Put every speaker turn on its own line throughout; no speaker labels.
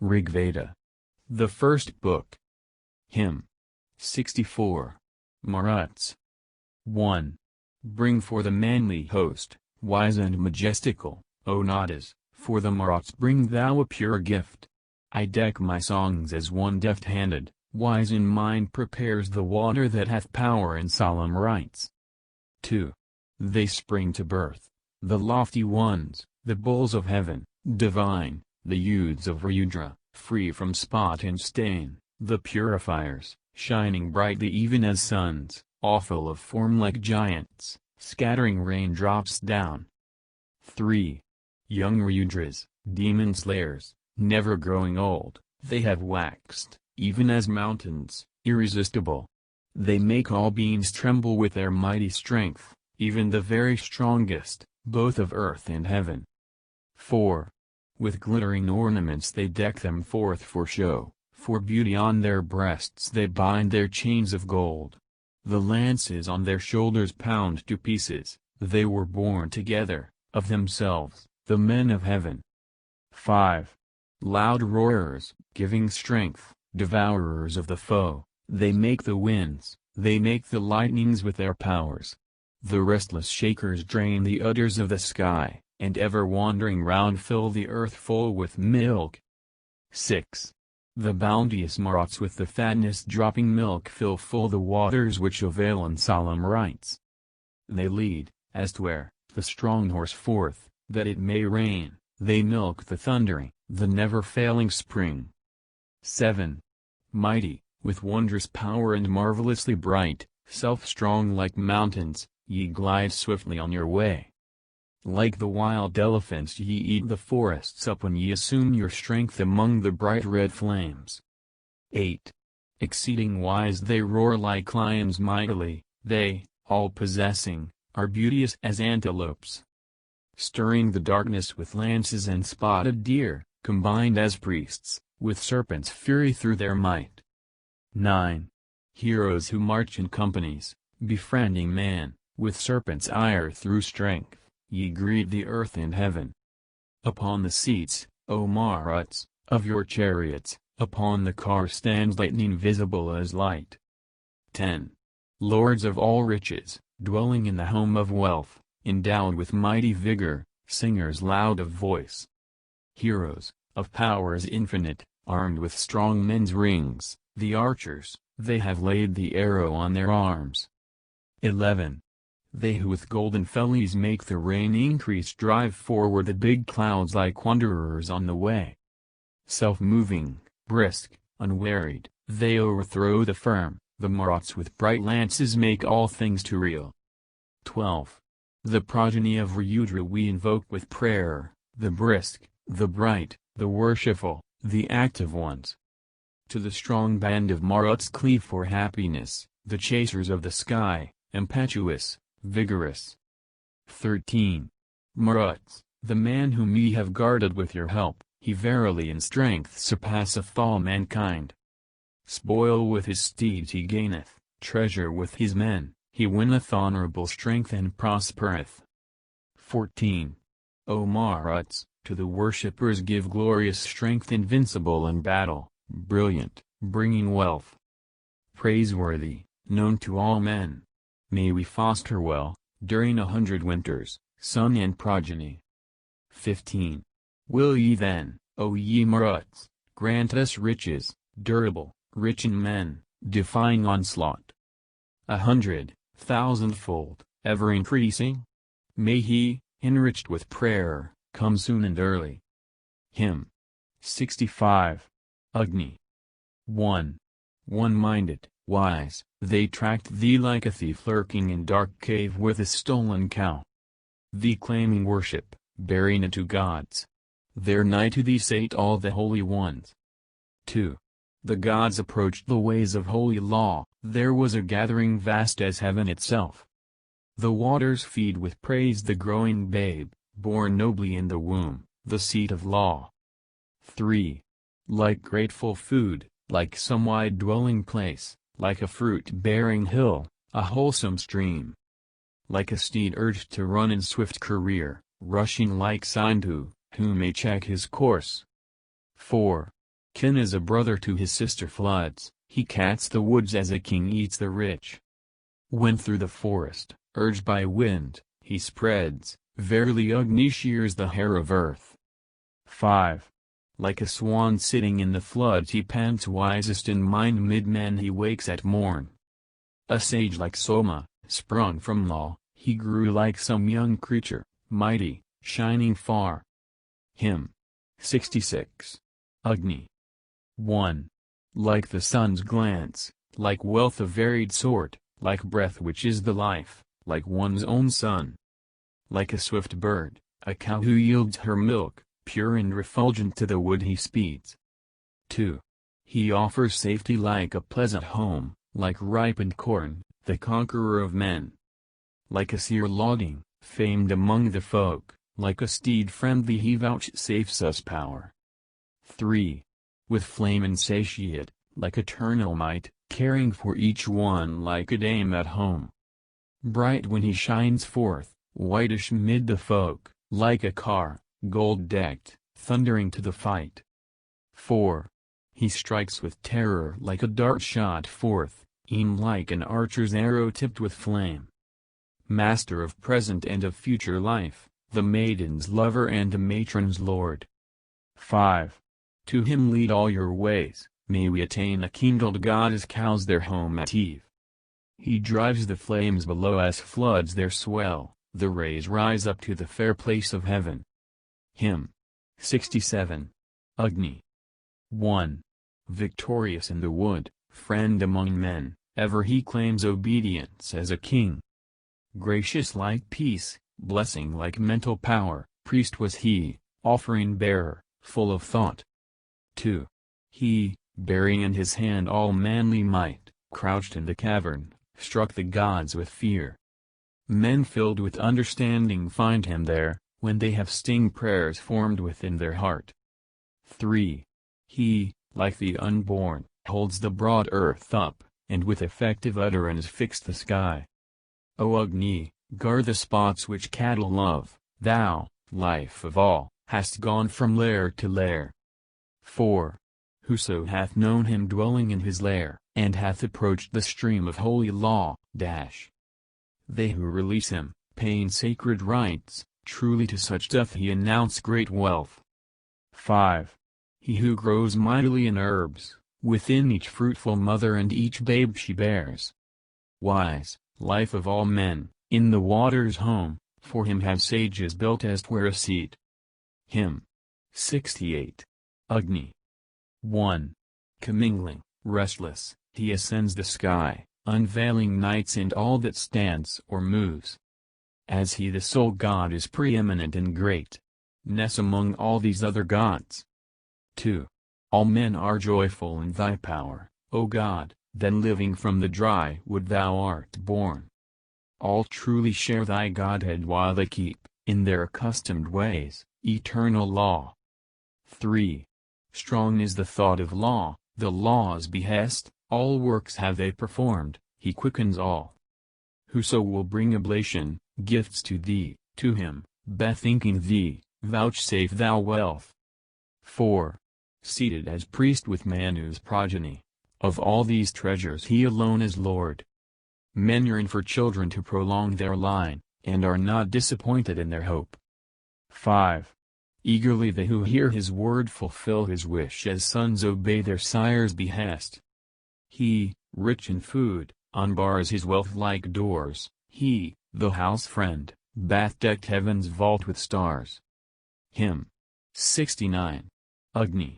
Rigveda. The first book. Hymn. 64. Maruts. 1. Bring for the manly host, wise and majestical, O Nadas, for the Maruts bring thou a pure gift. I deck my songs as one deft-handed, wise in mind prepares the water that hath power in solemn rites. 2. They spring to birth, the lofty ones, the bulls of heaven, divine, the youths of Rudra, free from spot and stain, the purifiers, shining brightly even as suns, awful of form like giants, scattering raindrops down. 3. Young Rudras, demon slayers, never growing old, they have waxed, even as mountains, irresistible. They make all beings tremble with their mighty strength, even the very strongest, both of earth and heaven. 4. With glittering ornaments they deck them forth for show, for beauty on their breasts they bind their chains of gold. The lances on their shoulders pound to pieces, they were born together, of themselves, the men of heaven. 5. Loud roarers, giving strength, devourers of the foe, they make the winds, they make the lightnings with their powers. The restless shakers drain the udders of the sky, and ever wandering round fill the earth full with milk. 6. The bounteous Maruts with the fatness dropping milk fill full the waters which avail in solemn rites. They lead, as 'twere, the strong horse forth, that it may rain, they milk the thundering, the never-failing spring. 7. Mighty, with wondrous power and marvelously bright, self-strong like mountains, ye glide swiftly on your way. Like the wild elephants ye eat the forests up when ye assume your strength among the bright red flames. 8. Exceeding wise they roar like lions mightily, they, all-possessing, are beauteous as antelopes. Stirring the darkness with lances and spotted deer, combined as priests, with serpents' fury through their might. 9. Heroes who march in companies, befriending man, with serpents' ire through strength, ye greet the earth and heaven. Upon the seats, O Maruts, of your chariots, upon the car stands lightning visible as light. 10. Lords of all riches, dwelling in the home of wealth, endowed with mighty vigor, singers loud of voice. Heroes, of powers infinite, armed with strong men's rings, the archers, they have laid the arrow on their arms. 11. They who with golden fellies make the rain increase drive forward the big clouds like wanderers on the way. Self-moving, brisk, unwearied, they overthrow the firm, the Maruts with bright lances make all things to reel. 12. The progeny of Rudra we invoke with prayer, the brisk, the bright, the worshipful, the active ones. To the strong band of Maruts cleave for happiness, the chasers of the sky, impetuous, vigorous. 13. Maruts, the man whom ye have guarded with your help, he verily in strength surpasseth all mankind. Spoil with his steeds he gaineth, treasure with his men, he winneth honorable strength and prospereth. 14. O Maruts, to the worshippers give glorious strength invincible in battle, brilliant, bringing wealth. Praiseworthy, known to all men. May we foster well, during 100 winters, son and progeny. 15. Will ye then, O ye Maruts, grant us riches, durable, rich in men, defying onslaught? 100,000-fold, ever increasing? May he, enriched with prayer, come soon and early. Hymn. 65. Agni. 1. One-minded, wise, they tracked thee like a thief lurking in dark cave with a stolen cow. Thee claiming worship, bearing it to gods. There nigh to thee sate all the holy ones. 2. The gods approached the ways of holy law, there was a gathering vast as heaven itself. The waters feed with praise the growing babe, born nobly in the womb, the seat of law. 3. Like grateful food, like some wide dwelling place, like a fruit-bearing hill, a wholesome stream. Like a steed urged to run in swift career, rushing like Sindhu, who may check his course. 4. Kin is a brother to his sister floods, he cats the woods as a king eats the rich. When through the forest, urged by wind, he spreads, verily Agni shears the hair of earth. 5. Like a swan sitting in the floods he pants, wisest in mind mid-man he wakes at morn. A sage like Soma, sprung from law, he grew like some young creature, mighty, shining far. Hymn 66. Agni. 1. Like the sun's glance, like wealth of varied sort, like breath which is the life, like one's own son. Like a swift bird, a cow who yields her milk, pure and refulgent to the wood he speeds. 2. He offers safety like a pleasant home, like ripened corn, the conqueror of men. Like a seer lauding, famed among the folk, like a steed friendly he vouchsafes us power. 3. With flame insatiate, like eternal might, caring for each one like a dame at home. Bright when he shines forth, whitish mid the folk, like a car, gold-decked, thundering to the fight. 4. He strikes with terror like a dart shot forth, e'en like an archer's arrow tipped with flame. Master of present and of future life, the maiden's lover and the matron's lord. 5. To him lead all your ways, may we attain a kindled god as cows their home at eve. He drives the flames below as floods their swell, the rays rise up to the fair place of heaven. Hymn 67. Agni. 1. Victorious in the wood, friend among men, ever he claims obedience as a king. Gracious like peace, blessing like mental power, priest was he, offering bearer, full of thought. 2. He, bearing in his hand all manly might, crouched in the cavern, struck the gods with fear. Men filled with understanding find him there, when they have sting prayers formed within their heart. 3. He, like the unborn, holds the broad earth up, and with effective utterance fixed the sky. O Agni, guard the spots which cattle love, thou, life of all, hast gone from lair to lair. 4. Whoso hath known him dwelling in his lair, and hath approached the stream of holy law, they who release him, paying sacred rites, truly to such doth he announce great wealth. 5. He who grows mightily in herbs, within each fruitful mother and each babe she bears. Wise, life of all men, in the water's home, for him have sages built as 'twere a seat. Hymn 68. Agni. 1. Commingling, restless, he ascends the sky, unveiling nights and all that stands or moves. As he the sole god is preeminent and great, ness among all these other gods. 2. All men are joyful in thy power, O God, then living from the dry wood thou art born. All truly share thy godhead while they keep, in their accustomed ways, eternal law. 3. Strong is the thought of law, the law's behest, all works have they performed, he quickens all. Whoso will bring oblation, gifts to thee, to him, bethinking thee, vouchsafe thou wealth. 4. Seated as priest with Manu's progeny, of all these treasures he alone is Lord. Men yearn for children to prolong their line, and are not disappointed in their hope. 5. Eagerly they who hear his word fulfill his wish as sons obey their sire's behest. He, rich in food, unbars his wealth like doors, he, the house friend, bath-decked heaven's vault with stars. Hymn 69. Agni.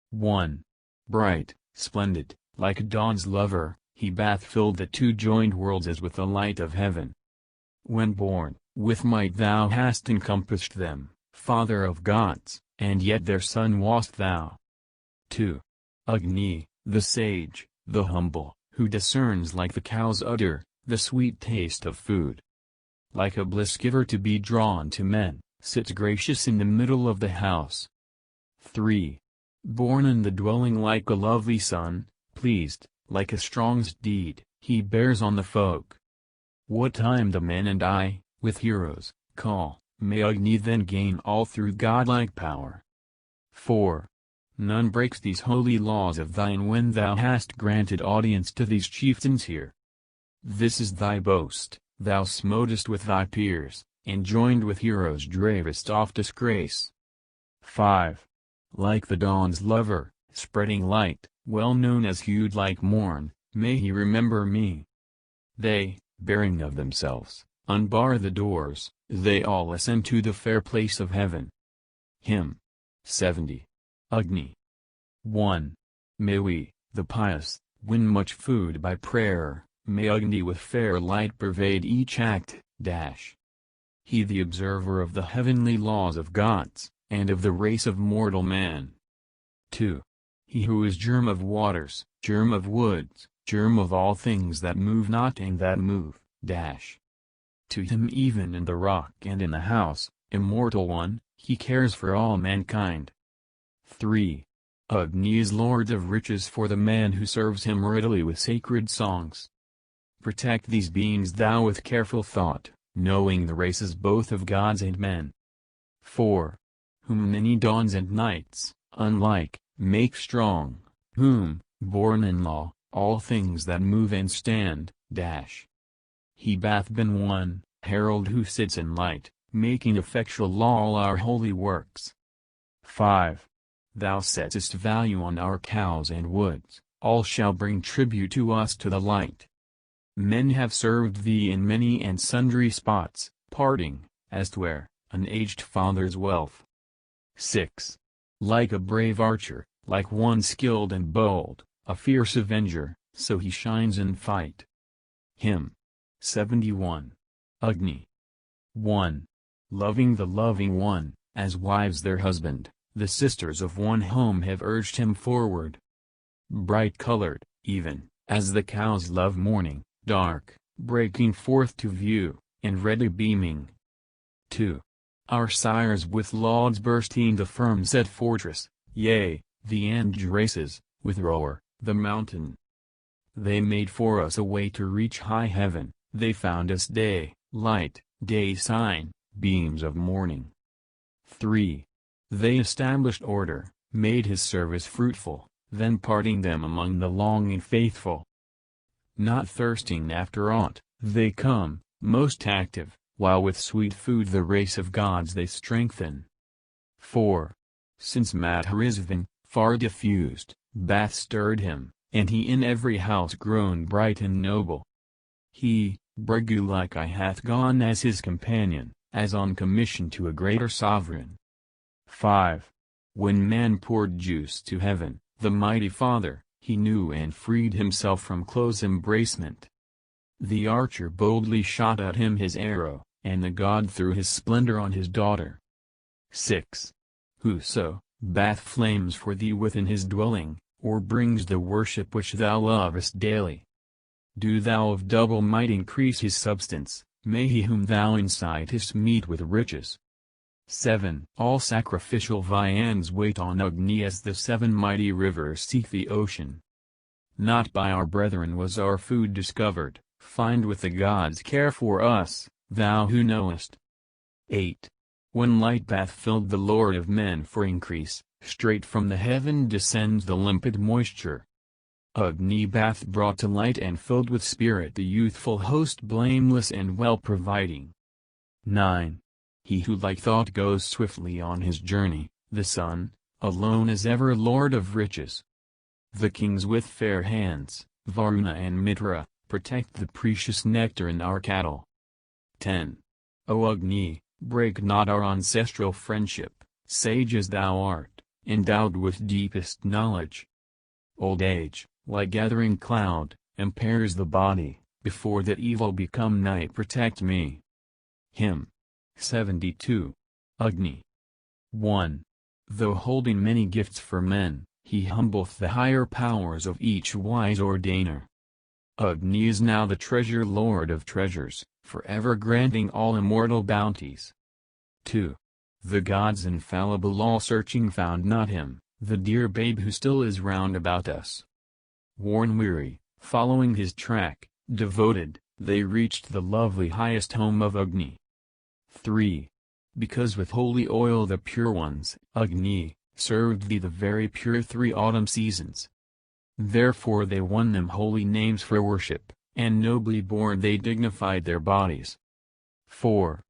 1. Bright, splendid, like dawn's lover, he bath-filled the two-joined worlds as with the light of heaven. When born, with might thou hast encompassed them, Father of gods, and yet their son wast thou. 2. Agni, the sage, the humble, who discerns like the cow's udder, the sweet taste of food. Like a bliss-giver to be drawn to men, sits gracious in the middle of the house. 3. Born in the dwelling like a lovely son, pleased, like a strong steed, he bears on the folk. What time the men and I, with heroes, call, may Agni then gain all through godlike power. 4. none breaks these holy laws of thine when thou hast granted audience to these chieftains here. This is thy boast, thou smotest with thy peers, and joined with heroes dravest off disgrace. 5. Like the dawn's lover, spreading light, well known as hued like morn, may he remember me. They, bearing of themselves, unbar the doors, they all ascend to the fair place of heaven. Hymn 70. Agni. 1. May we, the pious, win much food by prayer, may Agni with fair light pervade each act, He the observer of the heavenly laws of gods, and of the race of mortal man. 2. He who is germ of waters, germ of woods, germ of all things that move not and that move, To him even in the rock and in the house, immortal one, he cares for all mankind. 3. Agni is lord of riches for the man who serves him readily with sacred songs. Protect these beings thou with careful thought, knowing the races both of gods and men. 4. Whom many dawns and nights, unlike, make strong, whom, born in law, all things that move and stand, He bath been one, herald who sits in light, making effectual law all our holy works. 5. Thou settest value on our cows and woods, all shall bring tribute to us to the light. Men have served thee in many and sundry spots, parting, as 'twere, an aged father's wealth. 6. Like a brave archer, like one skilled and bold, a fierce avenger, so he shines in fight. Hymn 71. Agni. 1. Loving the loving one, as wives their husband, the sisters of one home have urged him forward. Bright-colored, even, as the cows love morning, dark, breaking forth to view, and ready beaming. 2. Our sires with lauds bursting the firm-set fortress, yea, the Ange races, with roar, the mountain. They made for us a way to reach high heaven, they found us day, light, day sign, beams of morning. 3. They established order, made his service fruitful, then parting them among the longing faithful. Not thirsting after aught, they come, most active, while with sweet food the race of gods they strengthen. 4. Since Madharisvan, far diffused, bath stirred him, and he in every house grown bright and noble. He, Bhrigu-like hath gone as his companion, as on commission to a greater sovereign. 5. When man poured juice to heaven, the mighty Father, he knew and freed himself from close embracement. The archer boldly shot at him his arrow, and the god threw his splendor on his daughter. 6. Whoso, bath flames for thee within his dwelling, or brings the worship which thou lovest daily. Do thou of double might increase his substance, may he whom thou incitest meet with riches. 7. All sacrificial viands wait on Agni as the 7 mighty rivers seek the ocean. Not by our brethren was our food discovered, find with the gods care for us, thou who knowest. 8. When light bath filled the Lord of men for increase, straight from the heaven descends the limpid moisture. Agni bath brought to light and filled with spirit the youthful host blameless and well providing. 9. He who like thought goes swiftly on his journey, the sun, alone is ever lord of riches. The kings with fair hands, Varuna and Mitra, protect the precious nectar in our cattle. 10. O Agni, break not our ancestral friendship, sage as thou art, endowed with deepest knowledge. Old age, like gathering cloud, impairs the body, before that evil become night protect me. Hymn 72. Agni. 1. Though holding many gifts for men, he humbleth the higher powers of each wise ordainer. Agni is now the treasure lord of treasures, forever granting all immortal bounties. 2. The gods infallible all searching found not him, the dear babe who still is round about us. Worn weary, following his track, devoted, they reached the lovely highest home of Agni. 3. Because with holy oil the pure ones, Agni, served thee the very pure 3 autumn seasons. Therefore they won them holy names for worship, and nobly born they dignified their bodies. 4.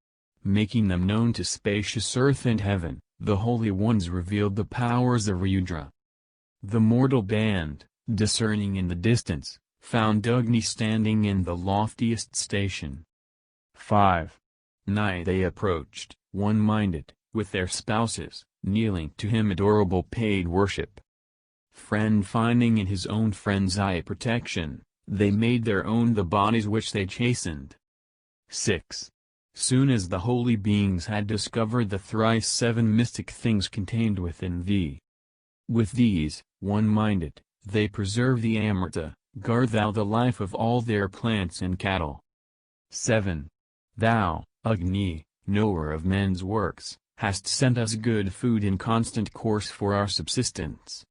Making them known to spacious earth and heaven, the holy ones revealed the powers of Rudra. The mortal band, discerning in the distance, found Agni standing in the loftiest station. 5. Nigh they approached, one-minded, with their spouses, kneeling to him adorable paid worship. Friend finding in his own friend's eye protection, they made their own the bodies which they chastened. 6. Soon as the holy beings had discovered the thrice 7 mystic things contained within thee. With these, one-minded, they preserve the Amrita, guard thou the life of all their plants and cattle. 7. Thou, Agni, knower of men's works, hast sent us good food in constant course for our subsistence.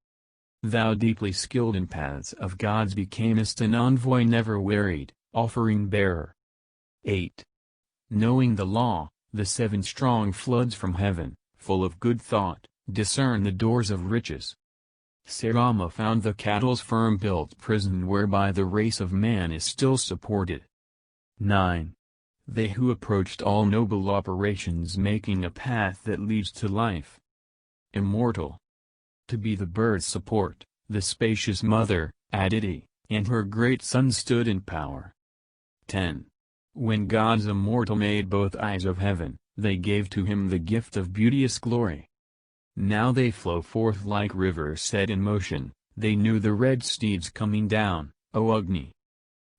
Thou deeply skilled in paths of gods becamest an envoy never wearied, offering bearer. 8. Knowing the law, the 7 strong floods from heaven, full of good thought, discern the doors of riches. Srama found the cattle's firm-built prison whereby the race of man is still supported. 9. They who approached all noble operations making a path that leads to life. Immortal. To be the bird's support, the spacious mother, Aditi, and her great son stood in power. 10. When God's immortal made both eyes of heaven, they gave to him the gift of beauteous glory. Now they flow forth like rivers set in motion, they knew the red steeds coming down, O Agni.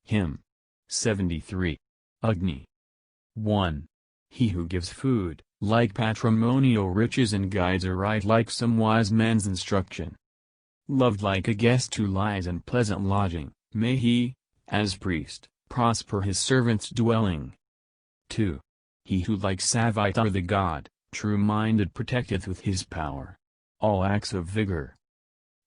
Hymn 73. Agni. 1. He who gives food, like patrimonial riches and guides aright like some wise man's instruction. Loved like a guest who lies in pleasant lodging, may he, as priest, prosper his servant's dwelling. 2. He who like Savitar the god, true-minded protecteth with his power all acts of vigor.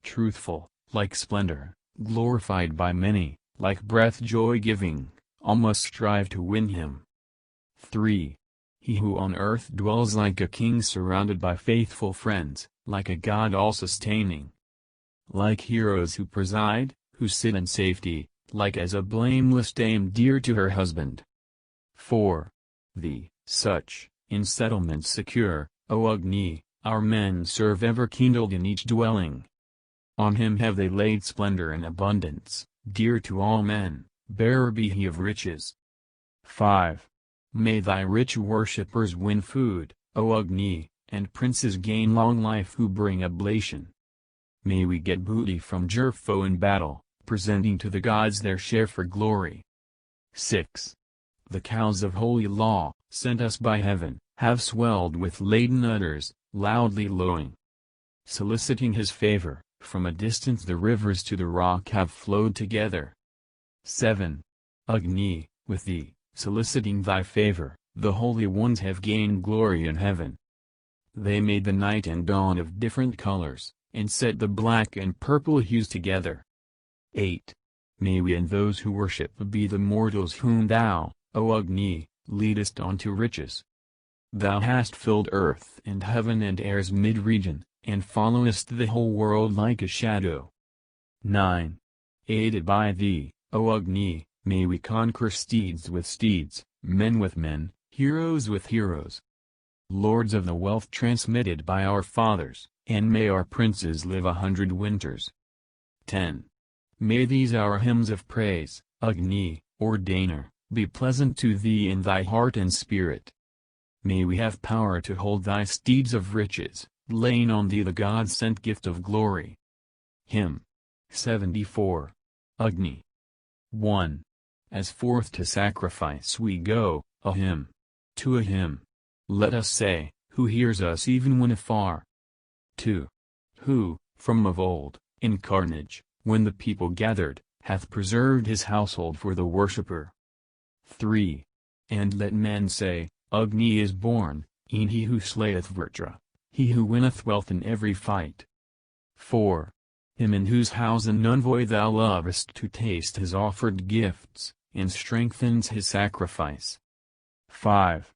Truthful, like splendor, glorified by many, like breath joy-giving, all must strive to win him. 3. He who on earth dwells like a king surrounded by faithful friends, like a god all-sustaining. Like heroes who preside, who sit in safety, like as a blameless dame dear to her husband. 4. Thee, such, in settlements secure, O Agni, our men serve ever kindled in each dwelling. On him have they laid splendor and abundance, dear to all men, bearer be he of riches. 5. May thy rich worshippers win food, O Agni, and princes gain long life who bring oblation. May we get booty from Jerfo in battle, presenting to the gods their share for glory. 6. The cows of holy law, sent us by heaven, have swelled with laden udders, loudly lowing. Soliciting his favor, from a distance the rivers to the rock have flowed together. 7. Agni, with thee, soliciting thy favor, the holy ones have gained glory in heaven. They made the night and dawn of different colors, and set the black and purple hues together. 8. May we and those who worship be the mortals whom thou, O Agni, leadest on to riches. Thou hast filled earth and heaven and air's mid-region, and followest the whole world like a shadow. 9. Aided by thee, O Agni, may we conquer steeds with steeds, men with men, heroes with heroes. Lords of the wealth transmitted by our fathers, and may our princes live 100 winters. 10. May these our hymns of praise, Agni, ordainer, be pleasant to thee in thy heart and spirit. May we have power to hold thy steeds of riches, laying on thee the God-sent gift of glory. Hymn 74. Agni. 1. As forth to sacrifice we go, a hymn. To a hymn. Let us say, who hears us even when afar. 2. Who, from of old, in carnage, when the people gathered, hath preserved his household for the worshipper. 3. And let men say, Agni is born, e'en he who slayeth Vritra, he who winneth wealth in every fight. 4. Him in whose house an envoy thou lovest to taste his offered gifts, and strengthens his sacrifice. 5.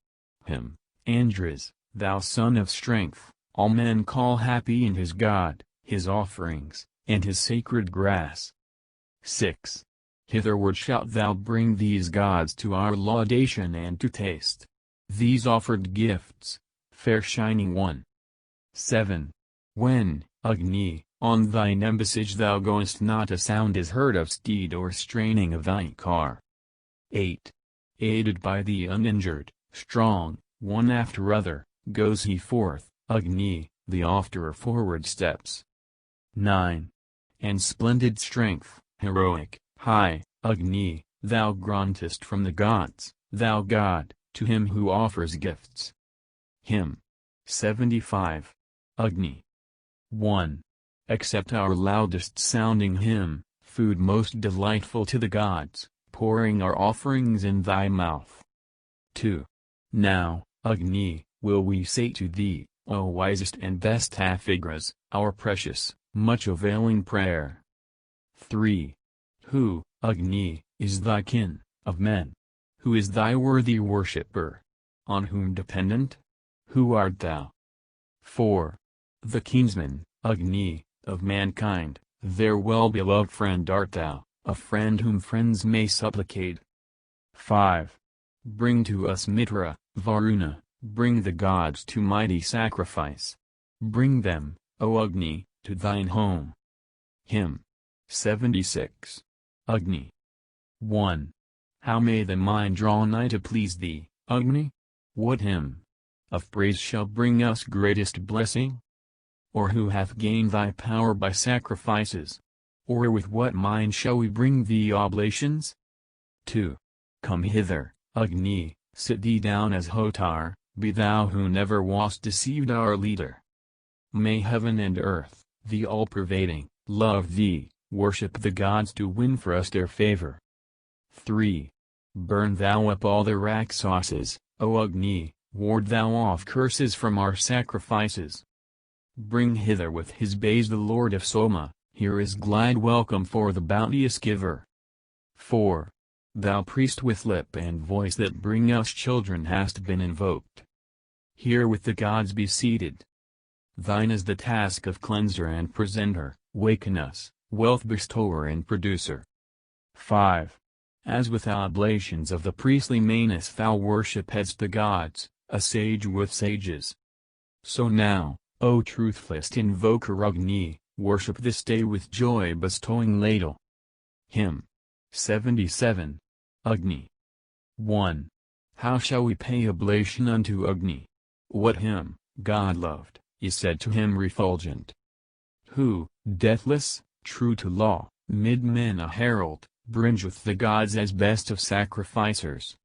Him, Andres, thou son of strength, all men call happy in his God, his offerings, and his sacred grass. 6. Hitherward shalt thou bring these gods to our laudation and to taste these offered gifts, fair shining one. 7. When, Agni, on thine embassage thou goest not a sound is heard of steed or straining of thy car. 8. Aided by the uninjured, strong, one after other, goes he forth, Agni, the oftener forward steps. 9. And splendid strength, heroic, high, Agni, thou grantest from the gods, thou God, to him who offers gifts. Hymn 75. Agni. 1. Accept our loudest sounding hymn, food most delightful to the gods, pouring our offerings in thy mouth. 2. Now, Agni, will we say to thee, O wisest and best Aphigras, our precious, much availing prayer. 3. Who, Agni, is thy kin, of men? Who is thy worthy worshipper? On whom dependent? Who art thou? 4. The kinsman, Agni, of mankind, their well-beloved friend art thou, a friend whom friends may supplicate. 5. Bring to us Mitra, Varuna, bring the gods to mighty sacrifice. Bring them, O Agni, to thine home. Hymn 76. Agni. 1. How may the mind draw nigh to please thee, Agni? What hymn of praise shall bring us greatest blessing? Or who hath gained thy power by sacrifices? Or with what mind shall we bring thee oblations? 2. Come hither, Agni, sit thee down as Hotar, be thou who never wast deceived our leader. May heaven and earth, the all-pervading, love thee, worship the gods to win for us their favor. 3. Burn thou up all the Rakshasas, O Agni, ward thou off curses from our sacrifices. Bring hither with his bays the Lord of Soma, here is glad welcome for the bounteous giver. 4. Thou priest with lip and voice that bring us children hast been invoked. Here with the gods be seated. Thine is the task of cleanser and presenter, waken us, wealth bestower and producer. 5. As with oblations of the priestly Manus thou worshipest the gods, a sage with sages. So now, O truthless invoker Agni, worship this day with joy bestowing ladle. Hymn 77. Agni. 1. How shall we pay oblation unto Agni? What hymn, God loved, is said to him refulgent? Who, deathless, true to law, mid men a herald, bringeth the gods as best of sacrificers.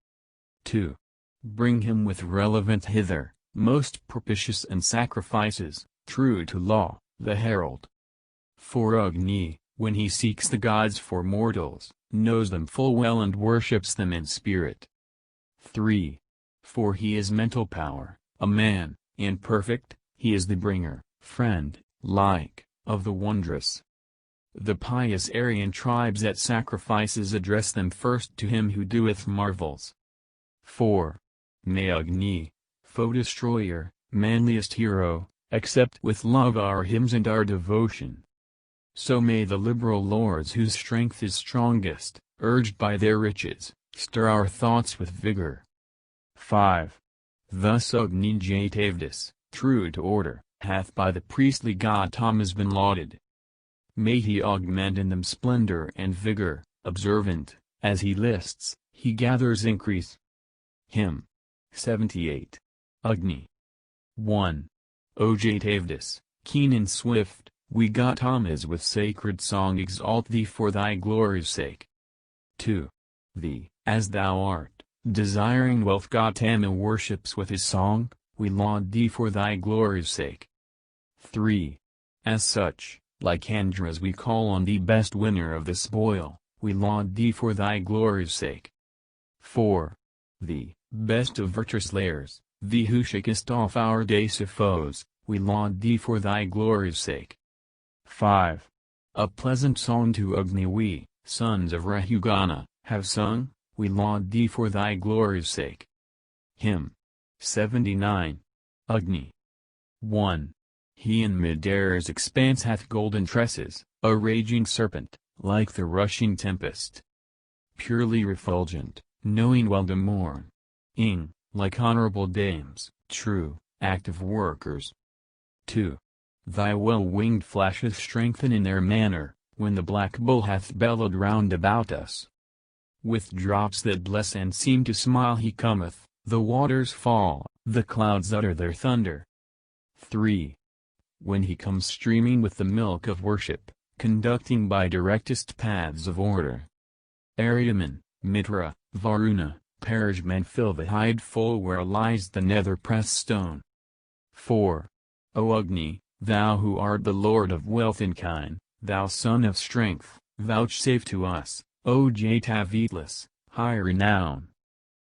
2. Bring him with relevant hither, most propitious and sacrifices, true to law, the herald. For Agni, when he seeks the gods for mortals, knows them full well and worships them in spirit. 3. For he is mental power, a man, and perfect, he is the bringer, friend, like, of the wondrous. The pious Aryan tribes at sacrifices address them first to him who doeth marvels. 4. May Agni, foe-destroyer, manliest hero, accept with love our hymns and our devotion. So may the liberal lords whose strength is strongest, urged by their riches, stir our thoughts with vigor. 5. Thus Agni Jatavdas, true to order, hath by the priestly god Tamas been lauded. May he augment in them splendor and vigor, observant, as he lists, he gathers increase. Hymn 78. Agni. 1. O Jatavdas, keen and swift, we Gautamas with sacred song exalt thee for thy glory's sake. 2. Thee, as thou art, desiring wealth Gautama worships with his song, we laud thee for thy glory's sake. 3. As such, like Andras we call on thee best winner of the spoil, we laud thee for thy glory's sake. 4. Thee, best of virtue slayers, thee who shakest off our dasa foes, we laud thee for thy glory's sake. 5. A pleasant song to Agni we, sons of Rahugana, have sung, we laud thee for thy glory's sake. Hymn 79. Agni. 1. He in mid-air's expanse hath golden tresses, a raging serpent, like the rushing tempest. Purely refulgent, knowing well to mourn. Ing, like honorable dames, true, active workers. 2. Thy well-winged flashes strengthen in their manner, when the black bull hath bellowed round about us. With drops that bless and seem to smile he cometh, the waters fall, the clouds utter their thunder. 3. When he comes streaming with the milk of worship, conducting by directest paths of order. Aryaman, Mitra, Varuna, Parishman fill the hide full where lies the nether-pressed stone. 4. O Agni, thou who art the lord of wealth and kine, thou son of strength, vouchsafe to us, O Jatavitless, high renown.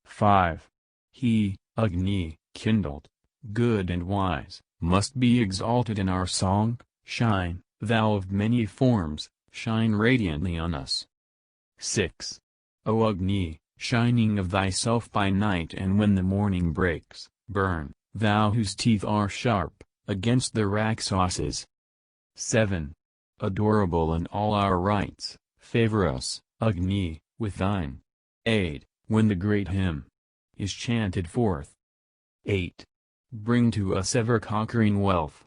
5. He, Agni, kindled, good and wise, must be exalted in our song. Shine, thou of many forms, shine radiantly on us. 6. O Agni, shining of thyself by night and when the morning breaks, burn, thou whose teeth are sharp, against the Rakshasas. 7. Adorable in all our rites, favor us, Agni, with thine aid, when the great hymn is chanted forth. 8. Bring to us ever-conquering wealth,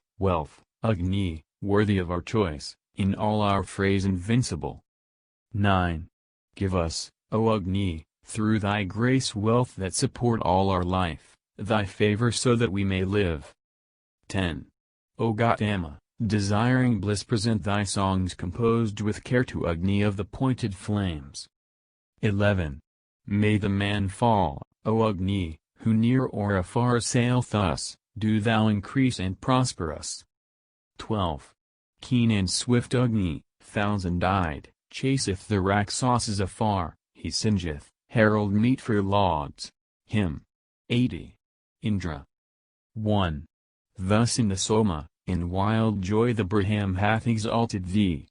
Agni, worthy of our choice, in all our phrase invincible. 9. Give us, O Agni, through thy grace wealth that support all our life, thy favor so that we may live. 10. O Gautama, desiring bliss present thy songs composed with care to Agni of the pointed flames. 11. May the man fall, O Agni, who near or afar assaileth us, do thou increase and prosper us. 12. Keen and swift Agni, thousand-eyed, chaseth the Rakshasas afar, he singeth, herald meet for lauds. Hymn 80. Indra. 1. Thus in the Soma, in wild joy the Braham hath exalted thee.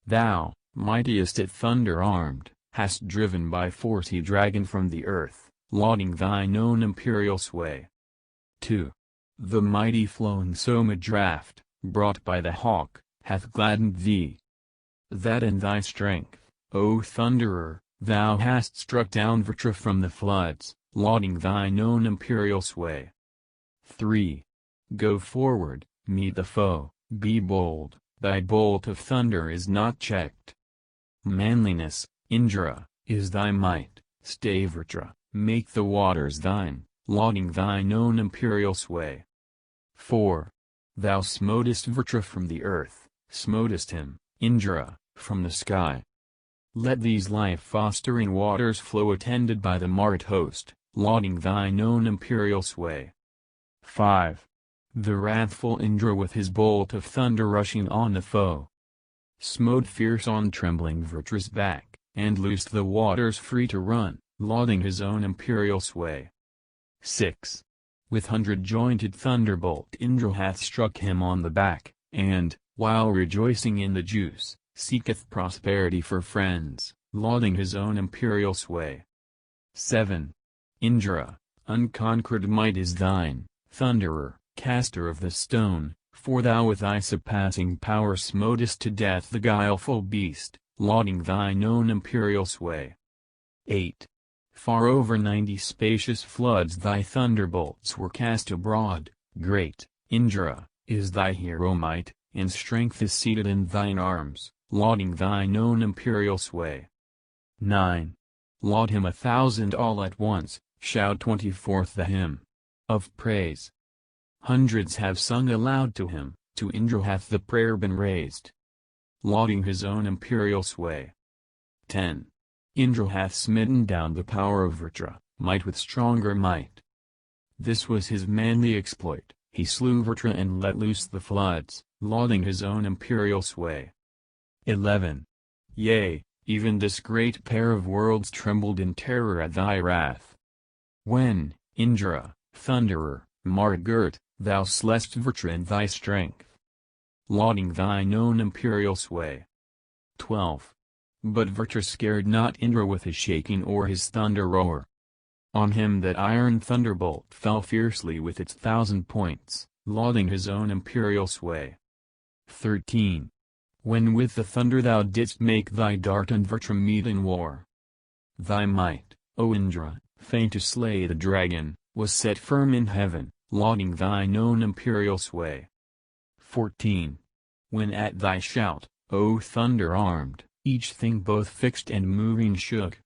Thou, mightiest at thunder armed, hast driven by force he dragon from the earth, lauding thine own imperial sway. 2. The mighty flowing Soma draught, brought by the hawk, hath gladdened thee. That in thy strength, O Thunderer, thou hast struck down Vritra from the floods, lauding thine own imperial sway. 3. Go forward, meet the foe, be bold, thy bolt of thunder is not checked. Manliness, Indra, is thy might, stay Vritra, make the waters thine, lauding thine own imperial sway. 4. Thou smotest Vritra from the earth, smotest him, Indra, from the sky. Let these life-fostering waters flow attended by the Mart host, lauding thine own imperial sway. 5. The wrathful Indra with his bolt of thunder rushing on the foe, smote fierce on trembling Vritra's back, and loosed the waters free to run, lauding his own imperial sway. 6. With hundred-jointed thunderbolt Indra hath struck him on the back, and, while rejoicing in the juice, seeketh prosperity for friends, lauding his own imperial sway. 7. Indra, unconquered might is thine, Thunderer, caster of the stone, for thou with thy surpassing power smotest to death the guileful beast, lauding thine own imperial sway. 8. Far over 90 spacious floods thy thunderbolts were cast abroad, great, Indra, is thy hero might, and strength is seated in thine arms, lauding thine own imperial sway. 9. Laud him 1,000 all at once, shout 24th the hymn of praise. Hundreds have sung aloud to him, to Indra hath the prayer been raised, lauding his own imperial sway. 10. Indra hath smitten down the power of Vritra, might with stronger might. This was his manly exploit, he slew Vritra and let loose the floods, lauding his own imperial sway. 11. Yea, even this great pair of worlds trembled in terror at thy wrath. When, Indra, Thunderer, Mart-girt, thou slest Vritra in thy strength, lauding thine own imperial sway. 12. But Vritra scared not Indra with his shaking or his thunder roar. On him that iron thunderbolt fell fiercely with its 1,000 points, lauding his own imperial sway. 13. When with the thunder thou didst make thy dart and Vrtra meet in war. Thy might, O Indra, fain to slay the dragon, was set firm in heaven, lauding thine own imperial sway. 14. When at thy shout, O thunder armed, each thing both fixed and moving shook.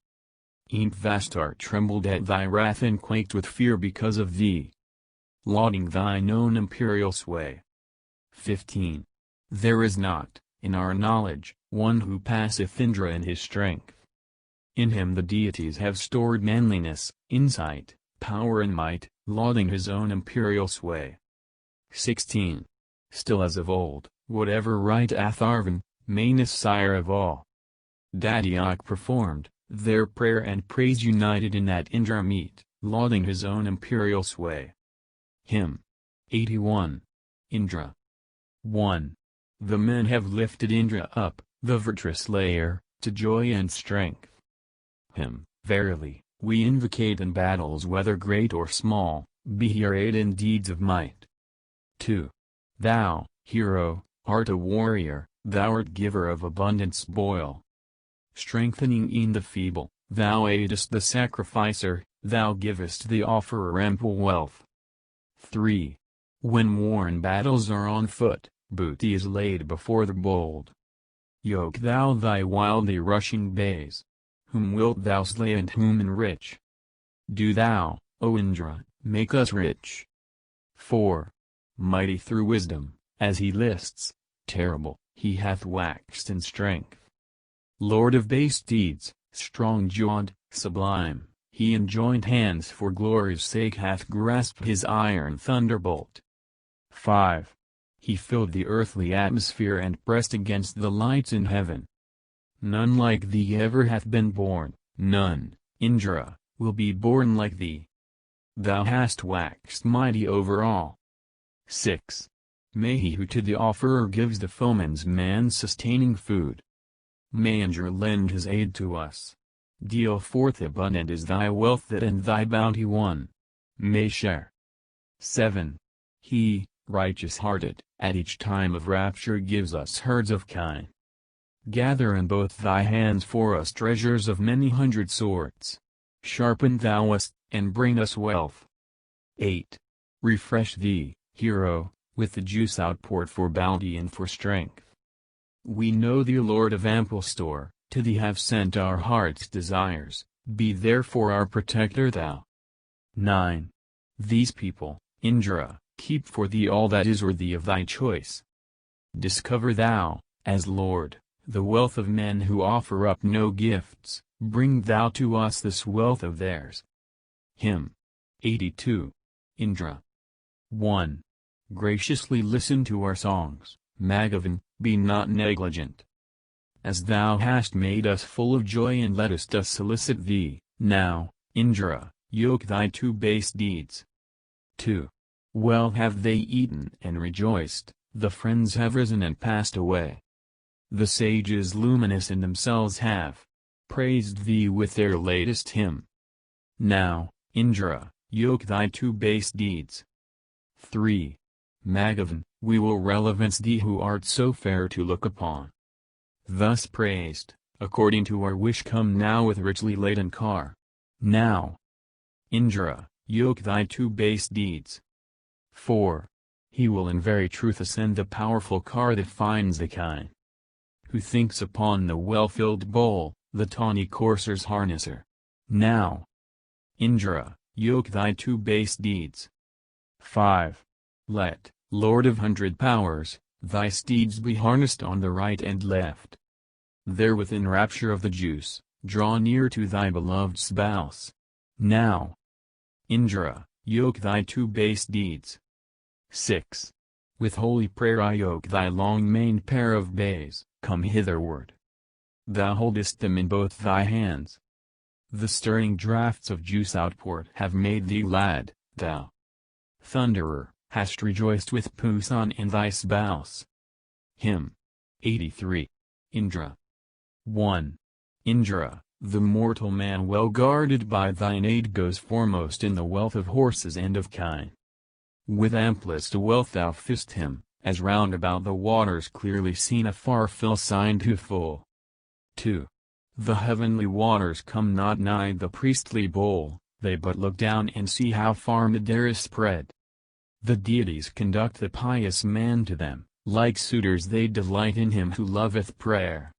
E'en Vastar trembled at thy wrath and quaked with fear because of thee, lauding thine own imperial sway. 15. There is not, in our knowledge, one who passeth Indra in his strength. In him the deities have stored manliness, insight, power and might, lauding his own imperial sway. 16. Still as of old, whatever right Atharvan, Manus sire of all, Dadyak performed, their prayer and praise united in that Indra meet, lauding his own imperial sway. Hymn 81. Indra. 1. The men have lifted Indra up, the Vrtra slayer, to joy and strength. Hymn. Verily, we invocate in battles whether great or small, be he our aid in deeds of might. 2. Thou, hero, art a warrior, thou art giver of abundant spoil. Strengthening e'en the feeble, thou aidest the sacrificer, thou givest the offerer ample wealth. 3. When war and battles are on foot, booty is laid before the bold. Yoke thou thy wildly rushing bays. Whom wilt thou slay and whom enrich? Do thou, O Indra, make us rich. 4. Mighty through wisdom, as he lists, terrible, he hath waxed in strength. Lord of base deeds, strong-jawed, sublime, he in joint hands for glory's sake hath grasped his iron thunderbolt. 5. He filled the earthly atmosphere and pressed against the lights in heaven. None like thee ever hath been born, none, Indra, will be born like thee. Thou hast waxed mighty over all. 6. May he who to the offerer gives the foeman's man-sustaining food. May Indra lend his aid to us. Deal forth abundant is thy wealth that and thy bounty one may share. 7. He, righteous-hearted, at each time of rapture gives us herds of kine. Gather in both thy hands for us treasures of many hundred sorts. Sharpen thou us, and bring us wealth. 8. Refresh thee, hero, with the juice outpoured for bounty and for strength. We know thee Lord of ample store, to thee have sent our heart's desires, be therefore our protector thou. 9. These people, Indra, keep for thee all that is worthy of thy choice. Discover thou, as Lord, the wealth of men who offer up no gifts, bring thou to us this wealth of theirs. Hymn 82. Indra. 1. Graciously listen to our songs, Bhagavan, be not negligent. As thou hast made us full of joy and lettest us solicit thee, now, Indra, yoke thy two base deeds. 2. Well have they eaten and rejoiced, the friends have risen and passed away. The sages luminous in themselves have praised thee with their latest hymn. Now, Indra, yoke thy two base deeds. 3. Bhagavan, we will relevance thee who art so fair to look upon. Thus praised, according to our wish come now with richly laden car. Now, Indra, yoke thy two base deeds. 4. He will in very truth ascend the powerful car that finds the kine. Who thinks upon the well-filled bowl, the tawny courser's harnesser. Now, Indra, yoke thy two base deeds. 5. Let, Lord of 100 powers, thy steeds be harnessed on the right and left. There within rapture of the juice, draw near to thy beloved spouse. Now, Indra, yoke thy two base deeds. 6. With holy prayer I yoke thy long-maned pair of bays, come hitherward. Thou holdest them in both thy hands. The stirring draughts of juice outpoured have made thee glad, thou Thunderer, hast rejoiced with Pusan and thy spouse. Hymn 83. Indra. 1. Indra, the mortal man well guarded by thine aid goes foremost in the wealth of horses and of kine. With amplest wealth thou fill'st him, as round about the waters clearly seen afar fill sign to full. 2. The heavenly waters come not nigh the priestly bowl, they but look down and see how far midair is spread. The deities conduct the pious man to them, like suitors they delight in him who loveth prayer.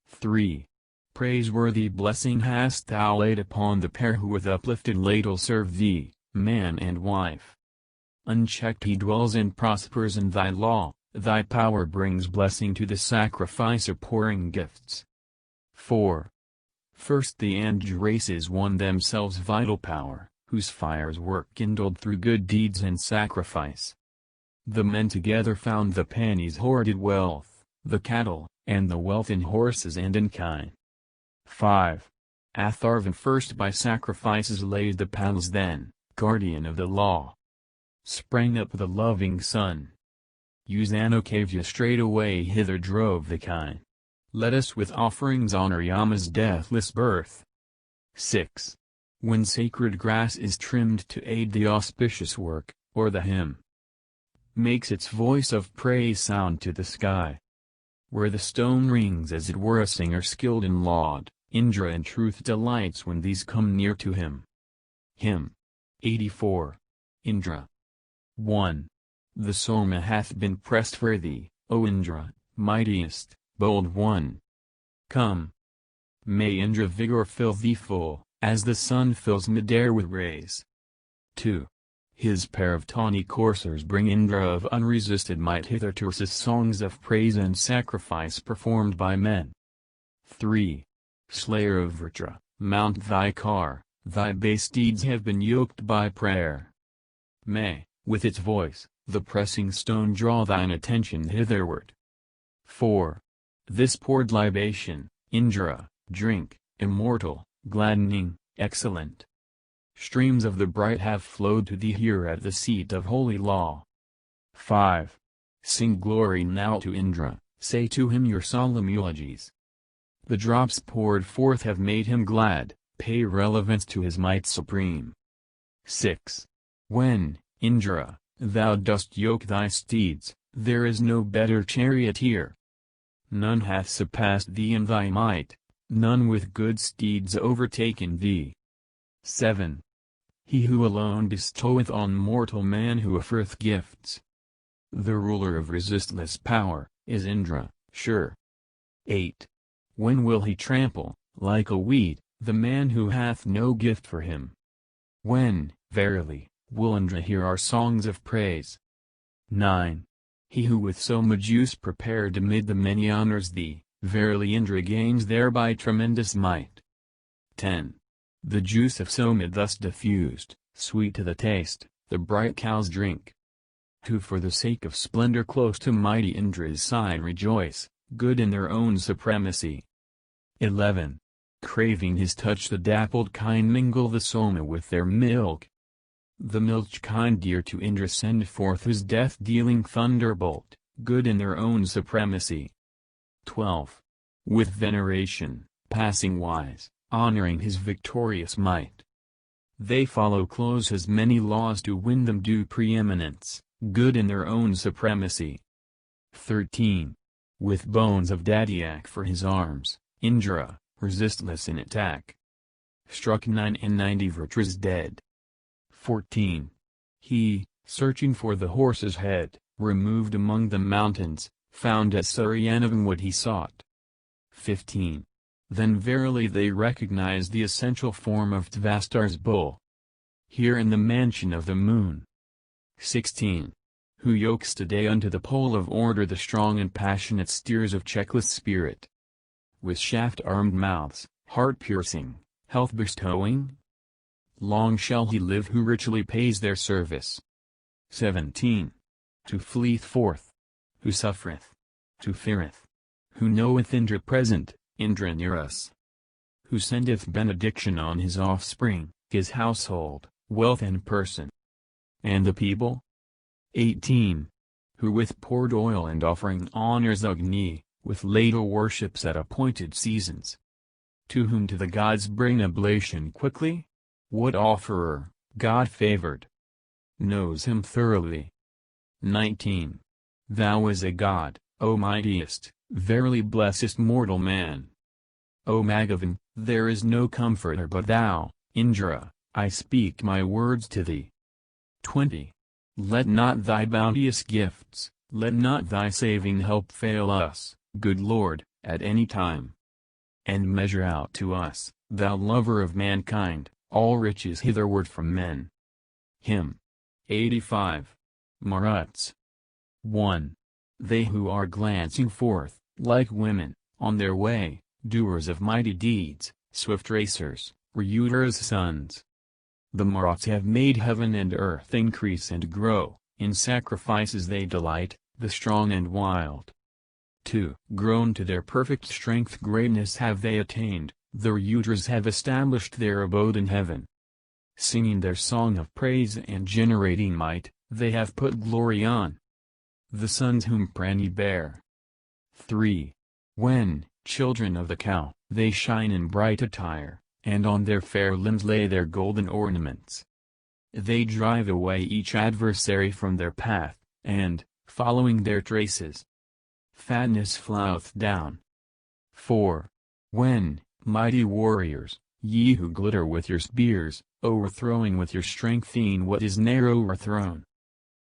3. Praiseworthy blessing hast thou laid upon the pair who with uplifted ladle serve thee, man and wife. Unchecked he dwells and prospers in thy law, thy power brings blessing to the sacrificer pouring gifts. 4. First the Andj races won themselves vital power, whose fires were kindled through good deeds and sacrifice. The men together found the Pani's hoarded wealth, the cattle, and the wealth in horses and in kine. 5. Atharvan first by sacrifices laid the pals then, guardian of the law. Sprang up the loving sun. Usanokavya straightway hither drove the kine. Let us with offerings honor Yama's deathless birth. 6. When sacred grass is trimmed to aid the auspicious work, or the hymn makes its voice of praise sound to the sky. Where the stone rings as it were a singer skilled in laud, Indra in truth delights when these come near to him. Hymn 84. Indra. 1. The Soma hath been pressed for thee, O Indra, mightiest, bold one. Come. May Indra vigor fill thee full, as the sun fills midair with rays. 2. His pair of tawny coursers bring Indra of unresisted might hither to assist songs of praise and sacrifice performed by men. 3. Slayer of Vritra, mount thy car, thy base steeds have been yoked by prayer. May, with its voice, the pressing stone draw thine attention hitherward. 4. This poured libation, Indra, drink, immortal, gladdening, excellent. Streams of the bright have flowed to thee here at the seat of holy law. 5. Sing glory now to Indra, say to him your solemn eulogies. The drops poured forth have made him glad, pay relevance to his might supreme. 6. When, Indra, thou dost yoke thy steeds, there is no better charioteer. None hath surpassed thee in thy might, none with good steeds overtaken thee. 7. He who alone bestoweth on mortal man who offereth gifts. The ruler of resistless power, is Indra, sure. 8. When will he trample, like a weed, the man who hath no gift for him? When, verily, will Indra hear our songs of praise? 9. He who with so much use prepared amid the many honors thee, verily Indra gains thereby tremendous might. 10. The juice of Soma thus diffused, sweet to the taste, the bright cows drink. Who for the sake of splendor close to mighty Indra's side rejoice, good in their own supremacy. 11. Craving his touch the dappled kine mingle the Soma with their milk. The milch kine dear to Indra send forth his death-dealing thunderbolt, good in their own supremacy. 12. With veneration, passing wise, honoring his victorious might. They follow close his many laws to win them due preeminence, good in their own supremacy. 13. With bones of Dadyak for his arms, Indra, resistless in attack. Struck 99 Vritras dead. 14. He, searching for the horse's head, removed among the mountains, found at Saryanavim what he sought. 15. Then verily they recognized the essential form of Tvastar's bull. Here in the mansion of the moon. 16. Who yokes today unto the pole of order the strong and passionate steers of checkless spirit. With shaft-armed mouths, heart-piercing, health-bestowing? Long shall he live who richly pays their service. 17. Who fleeth forth? Who suffereth? Who feareth? Who knoweth Indra present, Indra near us? Who sendeth benediction on his offspring, his household, wealth and person? And the people? 18. Who with poured oil and offering honors Agni, with ladle worships at appointed seasons? To whom to the gods bring oblation quickly? What offerer, God-favored? knows him thoroughly. 19. Thou is a god, O mightiest, verily blessest mortal man. O Bhagavan, there is no comforter but thou, Indra, I speak my words to thee. 20. Let not thy bounteous gifts, let not thy saving help fail us, good Lord, at any time. And measure out to us, thou lover of mankind, all riches hitherward from men. Hymn 85. Maruts. 1. They who are glancing forth, like women, on their way, doers of mighty deeds, swift racers, Ryudra's sons. The Maruts have made heaven and earth increase and grow, in sacrifices they delight, the strong and wild. 2. Grown to their perfect strength greatness have they attained, the Ryudras have established their abode in heaven. Singing their song of praise and generating might, they have put glory on the sons whom Prani bear. 3. When, children of the cow, they shine in bright attire, and on their fair limbs lay their golden ornaments. They drive away each adversary from their path, and, following their traces, fatness floweth down. 4. When, mighty warriors, ye who glitter with your spears, overthrowing with your strength e'en what is ne'er overthrown.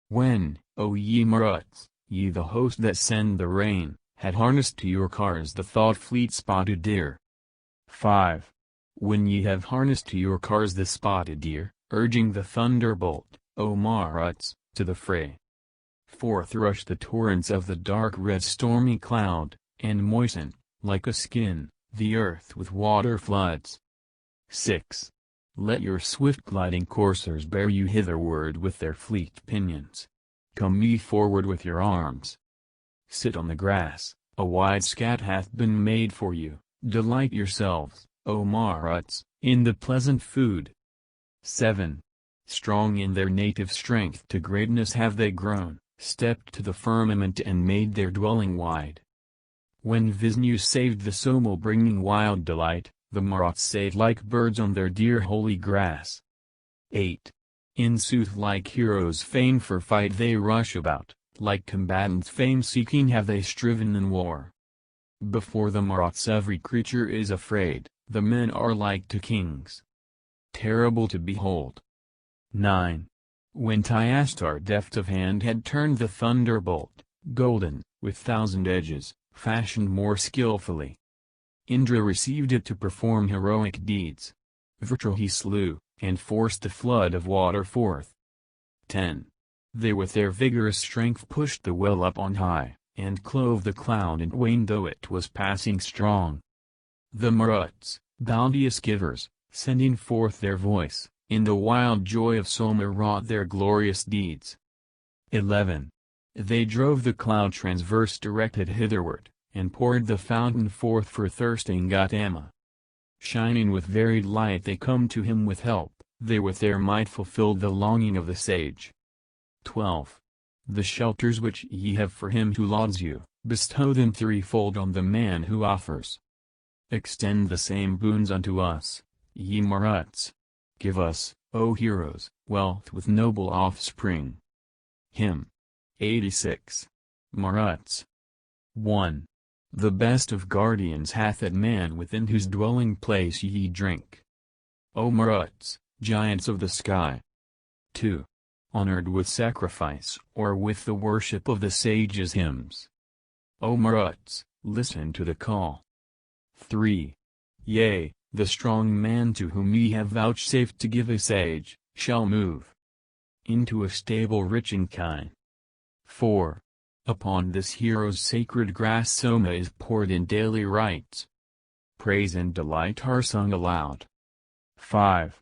When, O ye Maruts, ye the host that send the rain, had harnessed to your cars the thought-fleet spotted deer. 5. When ye have harnessed to your cars the spotted deer, urging the thunderbolt, O Maruts, to the fray. Forth rush the torrents of the dark red stormy cloud, and moisten, like a skin, the earth with water floods. 6. Let your swift gliding coursers bear you hitherward with their fleet pinions. Come ye forward with your arms. Sit on the grass, a wide scat hath been made for you, delight yourselves, O Maruts, in the pleasant food. 7. Strong in their native strength to greatness have they grown, stepped to the firmament and made their dwelling wide. When Vishnu saved the Somal bringing wild delight, the Maruts sate like birds on their dear holy grass. 8. In sooth like heroes fain for fight they rush about, like combatants fame seeking have they striven in war. Before the Maruts every creature is afraid, the men are like to kings, terrible to behold. 9. When Tyastar deft of hand had turned the thunderbolt, golden, with 1,000 edges, fashioned more skillfully, Indra received it to perform heroic deeds. Vritra he slew, and forced the flood of water forth. 10. They with their vigorous strength pushed the well up on high, and clove the cloud in twain though it was passing strong. The Maruts, bounteous givers, sending forth their voice, in the wild joy of Soma wrought their glorious deeds. 11. They drove the cloud transverse directed hitherward, and poured the fountain forth for thirsting Gautama. Shining with varied light they come to him with help, they with their might fulfilled the longing of the sage. 12. The shelters which ye have for him who lauds you, bestow them threefold on the man who offers. Extend the same boons unto us, ye Maruts. Give us, O heroes, wealth with noble offspring. Hymn 86. Maruts. 1. The best of guardians hath that man within whose dwelling place ye drink. O Maruts, giants of the sky. 2. Honored with sacrifice or with the worship of the sages' hymns. O Maruts, listen to the call. 3. Yea, the strong man to whom ye have vouchsafed to give a sage, shall move into a stable rich in kine. 4. Upon this hero's sacred grass Soma is poured in daily rites. Praise and delight are sung aloud. 5.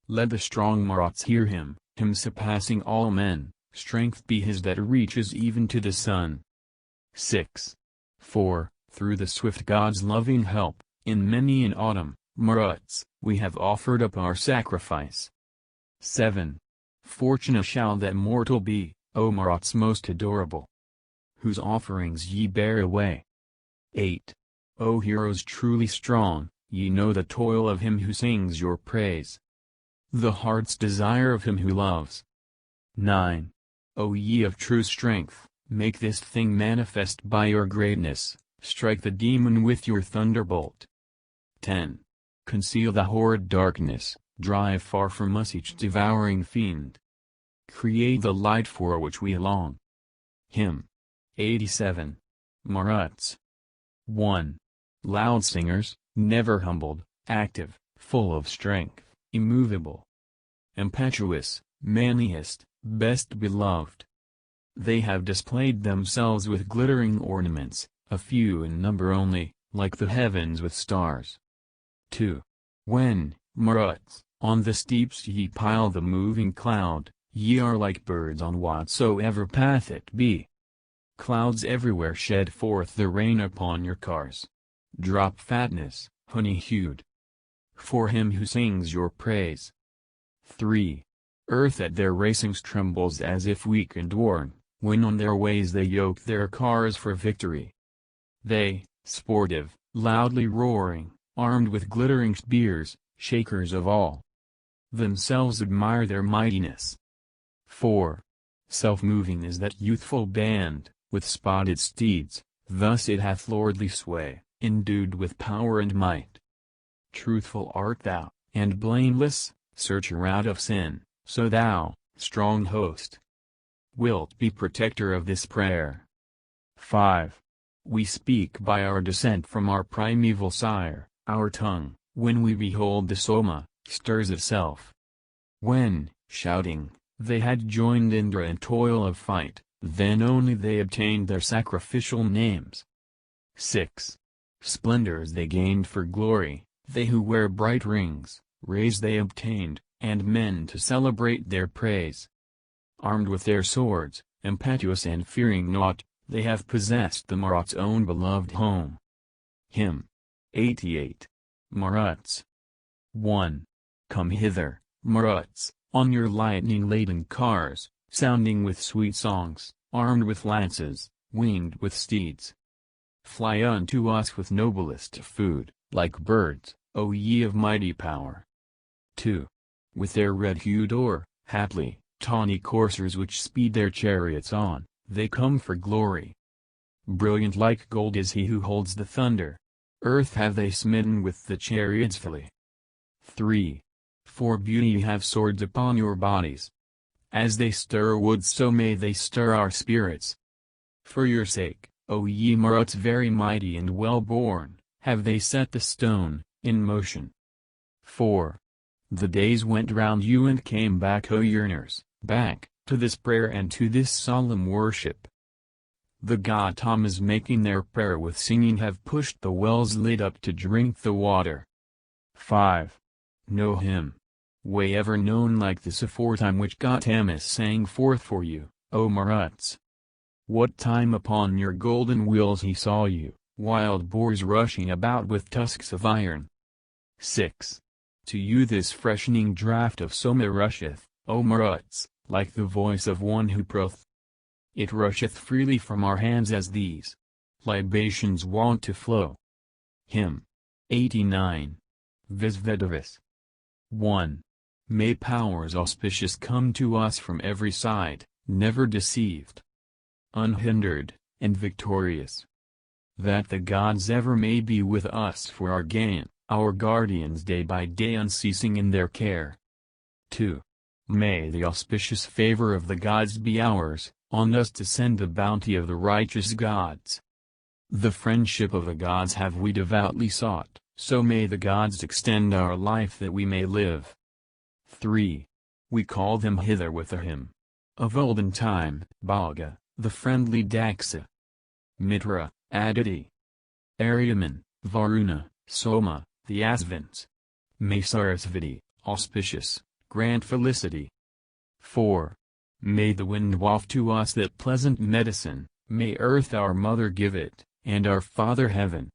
Let the strong Maruts hear him surpassing all men, strength be his that reaches even to the sun. 6. For, through the swift God's loving help, in many an autumn, Maruts, we have offered up our sacrifice. 7. Fortunate shall that mortal be, O Maruts most adorable, whose offerings ye bear away. 8. O heroes truly strong, ye know the toil of him who sings your praise, the heart's desire of him who loves. 9. O ye of true strength, make this thing manifest by your greatness, strike the demon with your thunderbolt. 10. Conceal the horrid darkness, drive far from us each devouring fiend. Create the light for which we long. Hymn 87. Maruts. 1. Loud singers, never humbled, active, full of strength, immovable, impetuous, manliest, best beloved. They have displayed themselves with glittering ornaments, a few in number only, like the heavens with stars. 2. When, Maruts, on the steeps ye pile the moving cloud, ye are like birds on whatsoever path it be. Clouds everywhere shed forth the rain upon your cars. Drop fatness, honey-hued, for him who sings your praise. 3. Earth at their racings trembles as if weak and worn, when on their ways they yoke their cars for victory. They, sportive, loudly roaring, armed with glittering spears, shakers of all, themselves admire their mightiness. 4. Self-moving is that youthful band, with spotted steeds, thus it hath lordly sway, endued with power and might. Truthful art thou, and blameless, searcher out of sin, so thou, strong host, wilt be protector of this prayer. 5. We speak by our descent from our primeval sire, our tongue, when we behold the Soma, stirs itself. When, shouting, they had joined Indra in toil of fight, then only they obtained their sacrificial names. 6. Splendors they gained for glory, they who wear bright rings, rays they obtained, and men to celebrate their praise. Armed with their swords, impetuous and fearing naught, they have possessed the Maruts' own beloved home. Hymn 88. Maruts. 1. Come hither, Maruts, on your lightning-laden cars, sounding with sweet songs, armed with lances, winged with steeds. Fly unto us with noblest food, like birds, O ye of mighty power. 2. With their red-hued or, haply, tawny coursers which speed their chariots on, they come for glory. Brilliant like gold is he who holds the thunder. Earth have they smitten with the chariots' filly. 3. For beauty ye have swords upon your bodies. As they stir wood so may they stir our spirits. For your sake, O ye Maruts very mighty and well-born, have they set the stone, in motion. 4. The days went round you and came back, O yearners, back, to this prayer and to this solemn worship. The Gautamas making their prayer with singing have pushed the wells lit up to drink the water. 5. No hymn, way ever known like this aforetime which Gautamas sang forth for you, O Maruts. What time upon your golden wheels he saw you, wild boars rushing about with tusks of iron. 6. To you this freshening draught of Soma rusheth, O Maruts, like the voice of one who prayeth. It rusheth freely from our hands as these libations wont to flow. Hymn 89. Visvedavis. 1. May powers auspicious come to us from every side, never deceived, unhindered, and victorious. That the gods ever may be with us for our gain, our guardians day by day unceasing in their care. 2. May the auspicious favor of the gods be ours, on us to send the bounty of the righteous gods. The friendship of the gods have we devoutly sought, so may the gods extend our life that we may live. 3. We call them hither with a hymn. Of olden time, Bhaga, the friendly Daksa, Mitra, Aditi, Aryaman, Varuna, Soma, the Asvins. May Sarasvati, auspicious, grant felicity. 4. May the wind waft to us that pleasant medicine, may earth our mother give it, and our father heaven.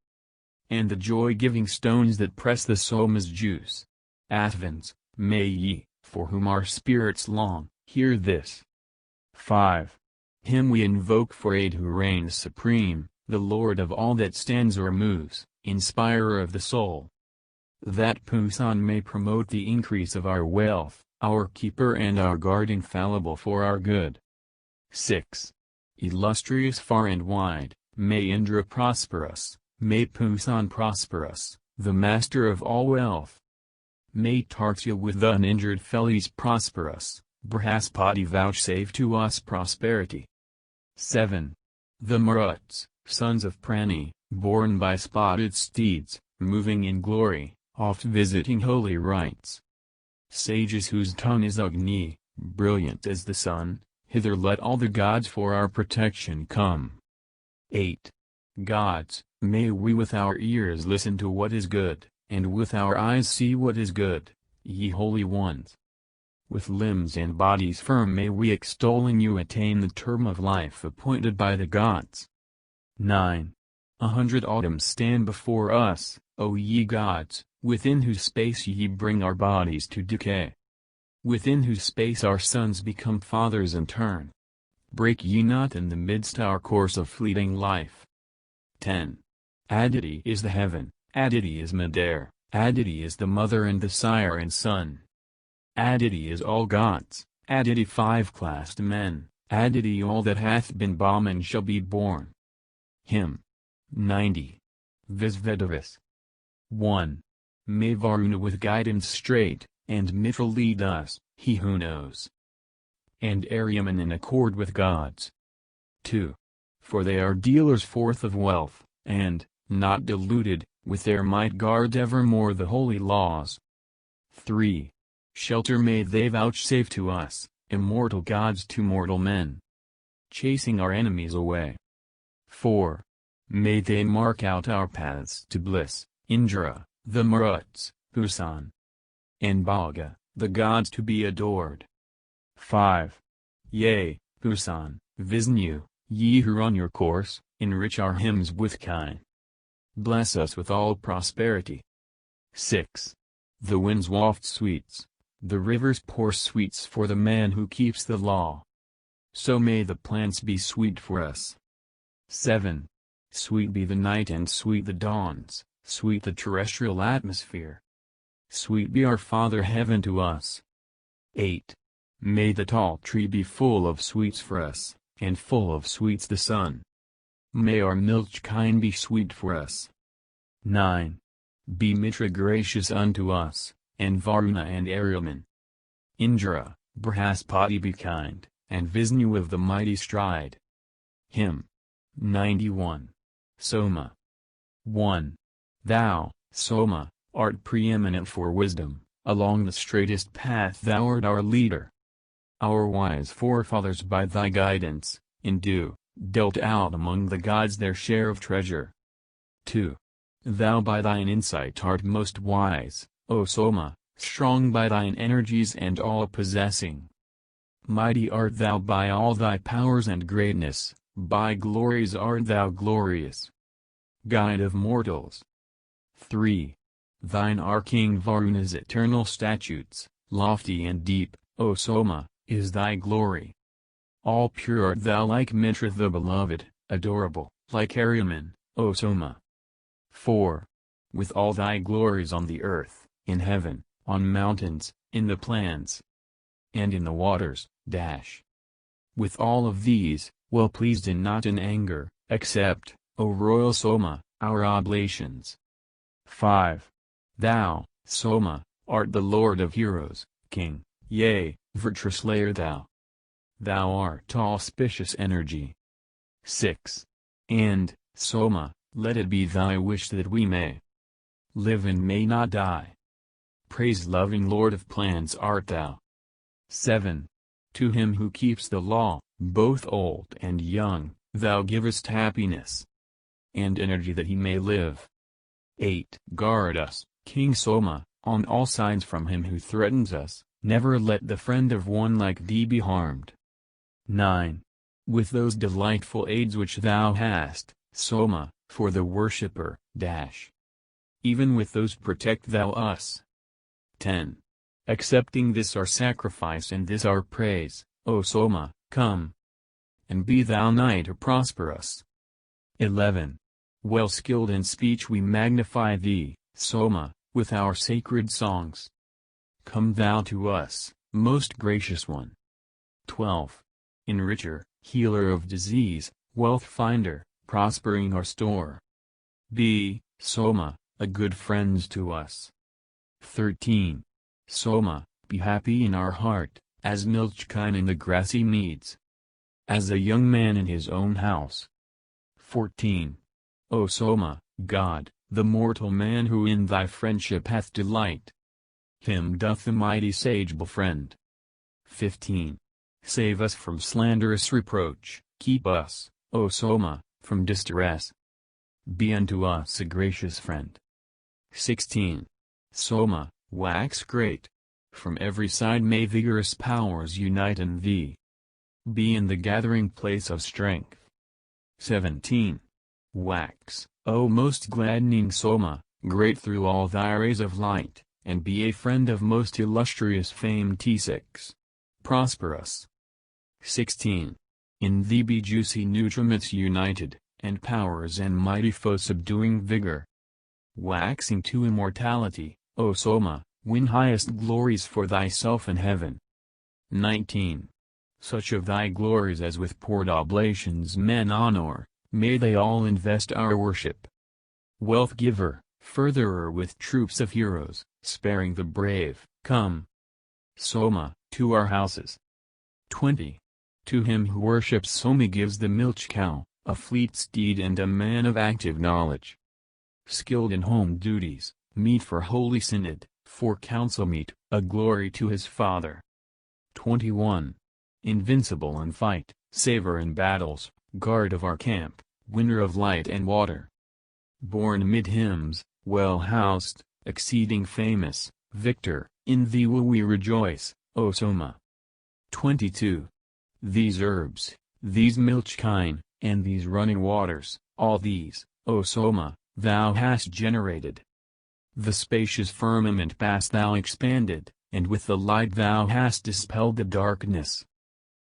And the joy-giving stones that press the Soma's juice. Asvins, may ye, for whom our spirits long, hear this. 5. Him we invoke for aid who reigns supreme, the Lord of all that stands or moves, inspirer of the soul. That Pusan may promote the increase of our wealth, our keeper and our guard infallible for our good. 6. Illustrious far and wide, may Indra prosper us, may Pusan prosper us, the master of all wealth. May Tartya with the uninjured Felis prosper us, Brahaspati vouchsafe to us prosperity. 7. The Maruts, sons of Prani, born by spotted steeds, moving in glory, oft visiting holy rites. Sages whose tongue is Agni, brilliant as the sun, hither let all the gods for our protection come. 8. Gods, may we with our ears listen to what is good, and with our eyes see what is good, ye holy ones. With limbs and bodies firm may we extolling you attain the term of life appointed by the gods. 9. 100 autumns stand before us, O ye gods, within whose space ye bring our bodies to decay. Within whose space our sons become fathers in turn. Break ye not in the midst our course of fleeting life. 10. Aditi is the heaven, Aditi is Midair, Aditi is the mother and the sire and son. Aditi is all gods, Aditi five-classed men, Aditi all that hath been born and shall be born. Hymn 90. Visvedavis. 1. May Varuna with guidance straight, and Mitra lead us, he who knows. And Aryaman in accord with gods. 2. For they are dealers forth of wealth, and, not deluded, with their might guard evermore the holy laws. 3. Shelter may they vouchsafe to us, immortal gods to mortal men, chasing our enemies away. 4. May they mark out our paths to bliss, Indra, the Maruts, Pusan, and Bhaga, the gods to be adored. 5. Yea, Pusan, Vishnu, ye who run your course, enrich our hymns with kine. Bless us with all prosperity. 6. The winds waft sweets, the rivers pour sweets for the man who keeps the law. So may the plants be sweet for us. 7. Sweet be the night and sweet the dawns, sweet the terrestrial atmosphere. Sweet be our Father Heaven to us. 8. May the tall tree be full of sweets for us, and full of sweets the sun. May our milch kine be sweet for us. 9. Be Mitra gracious unto us, and Varuna and Aryaman. Indra, Brahaspati be kind, and Vishnu of the mighty stride. Hymn 91. Soma. 1. Thou, Soma, art preeminent for wisdom, along the straightest path thou art our leader. Our wise forefathers by thy guidance, in due, dealt out among the gods their share of treasure. 2. Thou by thine insight art most wise, O Soma, strong by thine energies and all-possessing. Mighty art thou by all thy powers and greatness, by glories art thou glorious. Guide of mortals. 3. Thine are King Varuna's eternal statutes, lofty and deep, O Soma, is thy glory. All pure art thou like Mitra the beloved, adorable, like Aryaman, O Soma. 4. With all thy glories on the earth, in heaven, on mountains, in the plants, and in the waters, with all of these, well pleased and not in anger, accept, O royal Soma, our oblations. 5. Thou, Soma, art the Lord of heroes, King, yea, Virtuslayer thou. Thou art auspicious energy. 6. And, Soma, let it be thy wish that we may live and may not die. Praise-loving Lord of plans art thou. 7. To him who keeps the law, both old and young, thou givest happiness and energy that he may live. 8. Guard us, King Soma, on all sides from him who threatens us, never let the friend of one like thee be harmed. 9. With those delightful aids which thou hast, Soma, for the worshipper, even with those protect thou us. 10. Accepting this our sacrifice and this our praise, O Soma, come, and be thou nigh to prosper us. 11. Well skilled in speech we magnify thee, Soma, with our sacred songs. Come thou to us, most gracious one. 12. Enricher, healer of disease, wealth finder, prospering our store. B. Soma, a good friend to us. 13. Soma, be happy in our heart, as milchkine in the grassy meads. As a young man in his own house. 14. O Soma, God, the mortal man who in thy friendship hath delight. Him doth the mighty sage befriend. 15. Save us from slanderous reproach, keep us, O Soma, from distress. Be unto us a gracious friend. 16. Soma, wax great. From every side may vigorous powers unite in thee. Be in the gathering place of strength. 17. Wax, O most gladdening Soma, great through all thy rays of light, and be a friend of most illustrious fame T6. Prosper us. 16. In thee be juicy nutriments united, and powers and mighty foe subduing vigor. Waxing to immortality, O Soma, win highest glories for thyself in heaven. 19. Such of thy glories as with poured oblations men honor, may they all invest our worship. Wealth giver, furtherer with troops of heroes, sparing the brave, come. Soma, to our houses. 20. To him who worships Soma gives the milch cow, a fleet steed and a man of active knowledge. Skilled in home duties, meet for holy synod, for council meet, a glory to his father. 21. Invincible in fight, saver in battles, guard of our camp, winner of light and water. Born amid hymns, well housed, exceeding famous, victor, in thee will we rejoice, O Soma. 22. These herbs, these milchkine, and these running waters, all these, O Soma, thou hast generated. The spacious firmament past thou expanded, and with the light thou hast dispelled the darkness.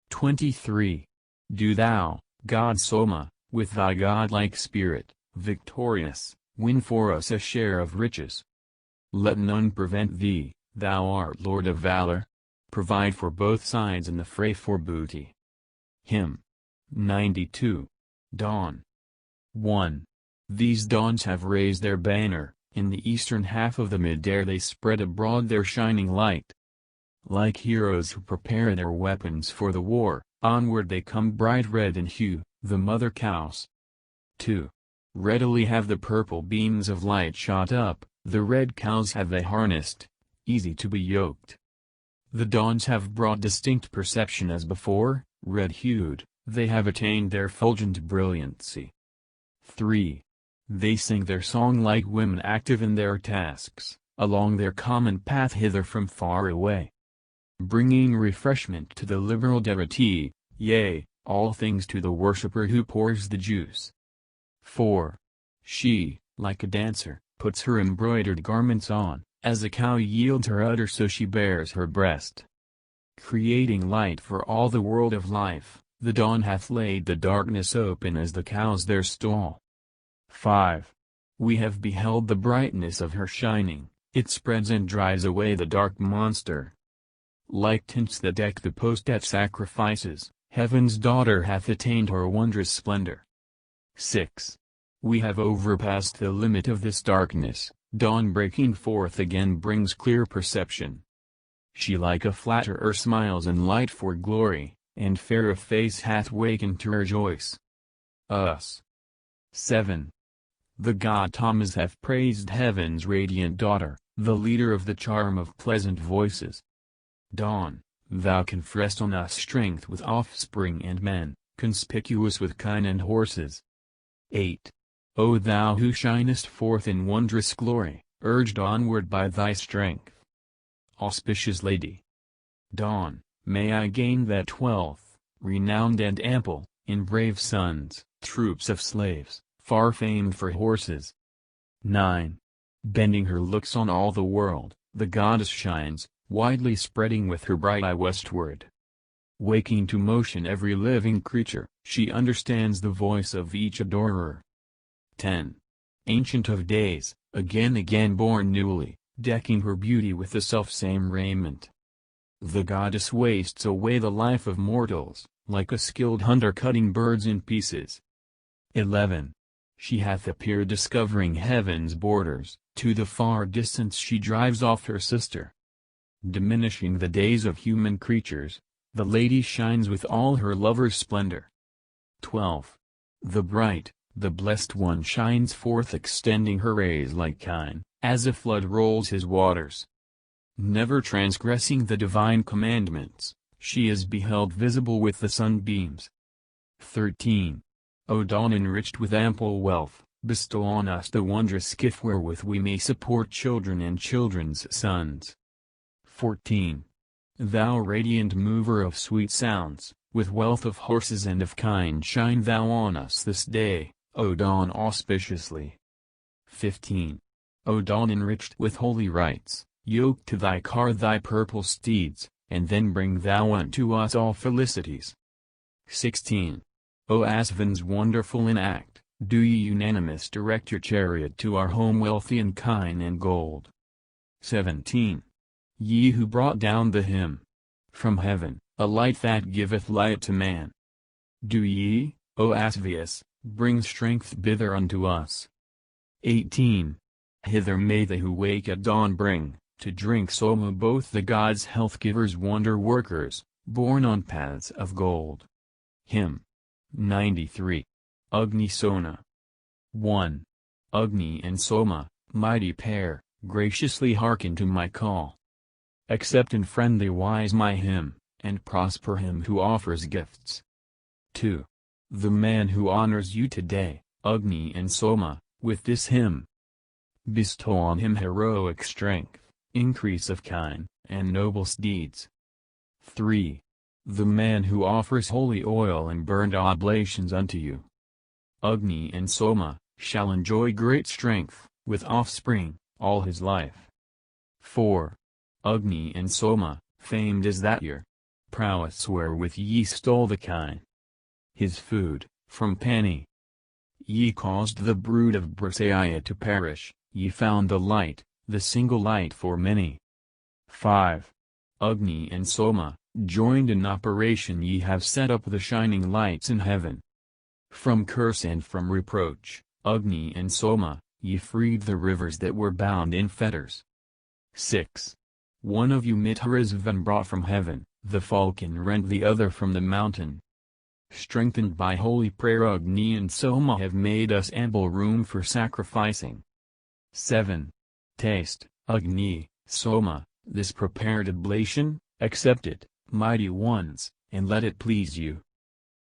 23. Do thou, God Soma, with thy godlike spirit, victorious, win for us a share of riches. Let none prevent thee, thou art Lord of valor. Provide for both sides in the fray for booty. Hymn 92. Dawn. 1. These dawns have raised their banner, in the eastern half of the mid-air they spread abroad their shining light. Like heroes who prepare their weapons for the war, onward they come bright red in hue, the mother cows. 2. Readily have the purple beams of light shot up, the red cows have they harnessed, easy to be yoked. The dawns have brought distinct perception as before, red-hued, they have attained their fulgent brilliancy. 3. They sing their song like women active in their tasks, along their common path hither from far away. Bringing refreshment to the liberal devotee, yea, all things to the worshipper who pours the juice. 4. She, like a dancer, puts her embroidered garments on, as a cow yields her udder so she bares her breast. Creating light for all the world of life, the dawn hath laid the darkness open as the cows their stall. 5. We have beheld the brightness of her shining, it spreads and drives away the dark monster. Like tints that deck the post at sacrifices, heaven's daughter hath attained her wondrous splendor. 6. We have overpassed the limit of this darkness, dawn breaking forth again brings clear perception. She like a flatterer smiles in light for glory, and fair of face hath wakened to rejoice. Us. 7. The Gautamas have praised heaven's radiant daughter, the leader of the charm of pleasant voices. Dawn, thou conferrest on us strength with offspring and men, conspicuous with kine and horses. 8. O thou who shinest forth in wondrous glory, urged onward by thy strength. Auspicious Lady. Dawn, may I gain that wealth, renowned and ample, in brave sons, troops of slaves, far famed for horses. 9. Bending her looks on all the world, the goddess shines, widely spreading with her bright eye westward. Waking to motion every living creature, she understands the voice of each adorer. 10. Ancient of days, again born newly, decking her beauty with the selfsame raiment. The goddess wastes away the life of mortals, like a skilled hunter cutting birds in pieces. 11. She hath appeared discovering heaven's borders, to the far distance she drives off her sister. Diminishing the days of human creatures, the lady shines with all her lover's splendor. 12. The bright, the blessed one shines forth extending her rays like kine, as a flood rolls his waters. Never transgressing the divine commandments, she is beheld visible with the sunbeams. 13. O dawn enriched with ample wealth, bestow on us the wondrous gift wherewith we may support children and children's sons. 14. Thou radiant mover of sweet sounds, with wealth of horses and of kine shine thou on us this day, O dawn auspiciously. 15. O dawn enriched with holy rites, yoke to thy car thy purple steeds, and then bring thou unto us all felicities. 16. O Asvins wonderful in act, do ye unanimous direct your chariot to our home wealthy in kine and gold. 17. Ye who brought down the hymn from heaven, a light that giveth light to man. Do ye, O Asvius, bring strength hither unto us. 18. Hither may they who wake at dawn bring, to drink Soma both the gods health-givers wonder-workers, born on paths of gold. Hymn 93. Agni Sona. 1. Agni and Soma, mighty pair, graciously hearken to my call. Accept in friendly wise my hymn, and prosper him who offers gifts. 2. The man who honors you today, Agni and Soma, with this hymn. Bestow on him heroic strength, increase of kine, and noble steeds. 3. The man who offers holy oil and burnt oblations unto you, Agni and Soma, shall enjoy great strength, with offspring, all his life. 4. Agni and Soma, famed is that your prowess wherewith ye stole the kine, his food, from Pani. Ye caused the brood of Briseia to perish, ye found the light, the single light for many. 5. Agni and Soma, joined in operation ye have set up the shining lights in heaven. From curse and from reproach, Agni and Soma, ye freed the rivers that were bound in fetters. 6. One of you Mitharisvan brought from heaven, the falcon rent the other from the mountain. Strengthened by holy prayer Agni and Soma have made us ample room for sacrificing. 7. Taste, Agni, Soma, this prepared oblation, accept it, mighty ones, and let it please you.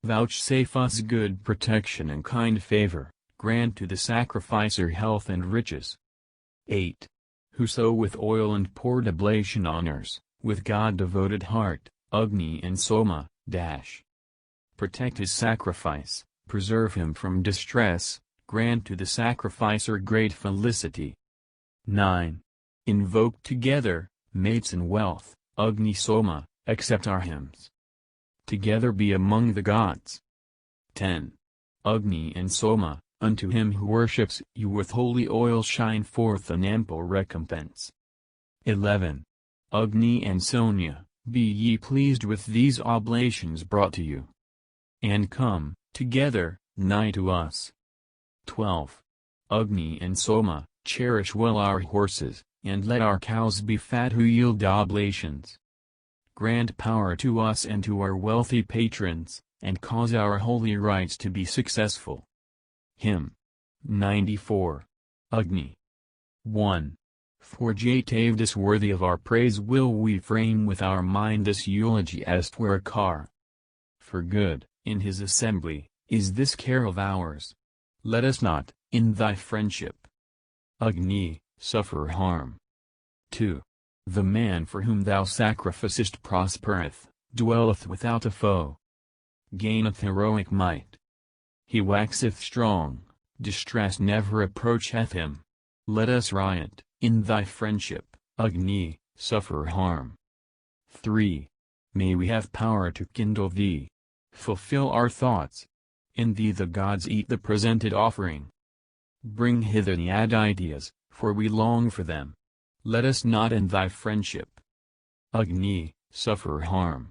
Vouchsafe us good protection and kind favor, grant to the sacrificer health and riches. 8. Whoso with oil and poured oblation honors, with God devoted heart, Agni and Soma, protect his sacrifice, preserve him from distress, grant to the sacrificer great felicity. 9. Invoke together, mates in wealth, Agni Soma, accept our hymns. Together be among the gods. 10. Agni and Soma, unto him who worships you with holy oil shine forth an ample recompense. 11. Agni and Sonia, be ye pleased with these oblations brought to you. And come, together, nigh to us. 12. Agni and Soma, cherish well our horses, and let our cows be fat who yield oblations. Grant power to us and to our wealthy patrons, and cause our holy rites to be successful. Hymn 94. Agni. 1. For Jatavdas worthy of our praise will we frame with our mind this eulogy as 'twere a car. For good, in his assembly, is this care of ours. Let us not, in thy friendship, Agni, suffer harm. 2. The man for whom thou sacrificest prospereth, dwelleth without a foe, gaineth heroic might. He waxeth strong, distress never approacheth him. Let us riot, in thy friendship, Agni, suffer harm. 3. May we have power to kindle thee, fulfill our thoughts. In thee the gods eat the presented offering. Bring hither the ideas, for we long for them. Let us not in thy friendship, Agni, suffer harm.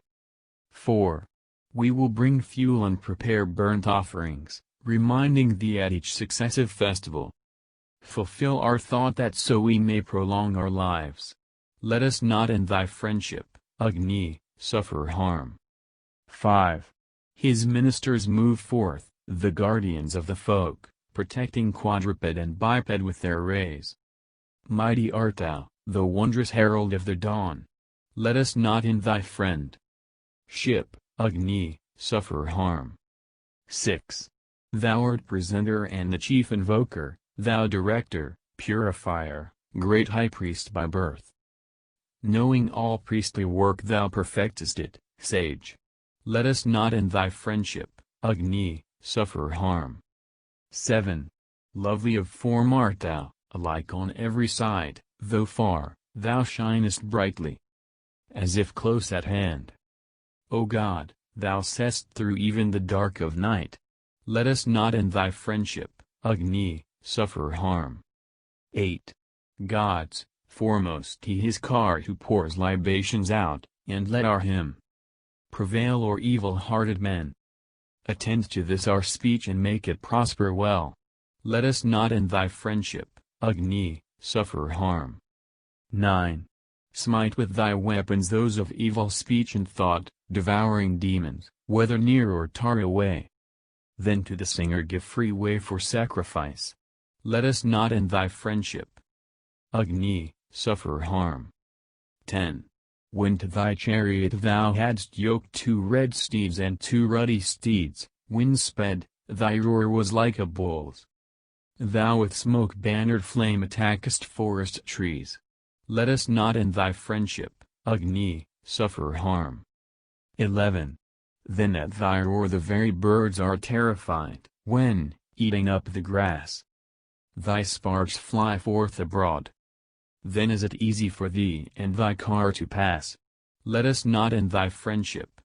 4. We will bring fuel and prepare burnt offerings, reminding thee at each successive festival. Fulfill our thought that so we may prolong our lives. Let us not in thy friendship, Agni, suffer harm. 5. His ministers move forth, the guardians of the folk, protecting quadruped and biped with their rays. Mighty art thou, the wondrous herald of the dawn. Let us not in thy friend ship, Agni, suffer harm. 6. Thou art presenter and the chief invoker, thou director, purifier, great high priest by birth. Knowing all priestly work thou perfectest it, sage. Let us not in thy friendship, Agni, suffer harm. 7. Lovely of form art thou, alike on every side, though far, thou shinest brightly, as if close at hand. O God, thou seest through even the dark of night. Let us not in thy friendship, Agni, suffer harm. 8. Gods, foremost he his cart who pours libations out, and let our hymn prevail o'er evil-hearted men. Attend to this our speech and make it prosper well. Let us not in thy friendship, Agni, suffer harm. 9. Smite with thy weapons those of evil speech and thought, devouring demons, whether near or far away. Then to the singer give free way for sacrifice. Let us not in thy friendship, Agni, suffer harm. 10. When to thy chariot thou hadst yoked 2 red steeds and 2 ruddy steeds, wind sped, thy roar was like a bull's. Thou with smoke-bannered flame attackest forest trees. Let us not in thy friendship, Agni, suffer harm. 11. Then at thy roar the very birds are terrified, when, eating up the grass, thy sparks fly forth abroad. Then is it easy for thee and thy car to pass. Let us not in thy friendship,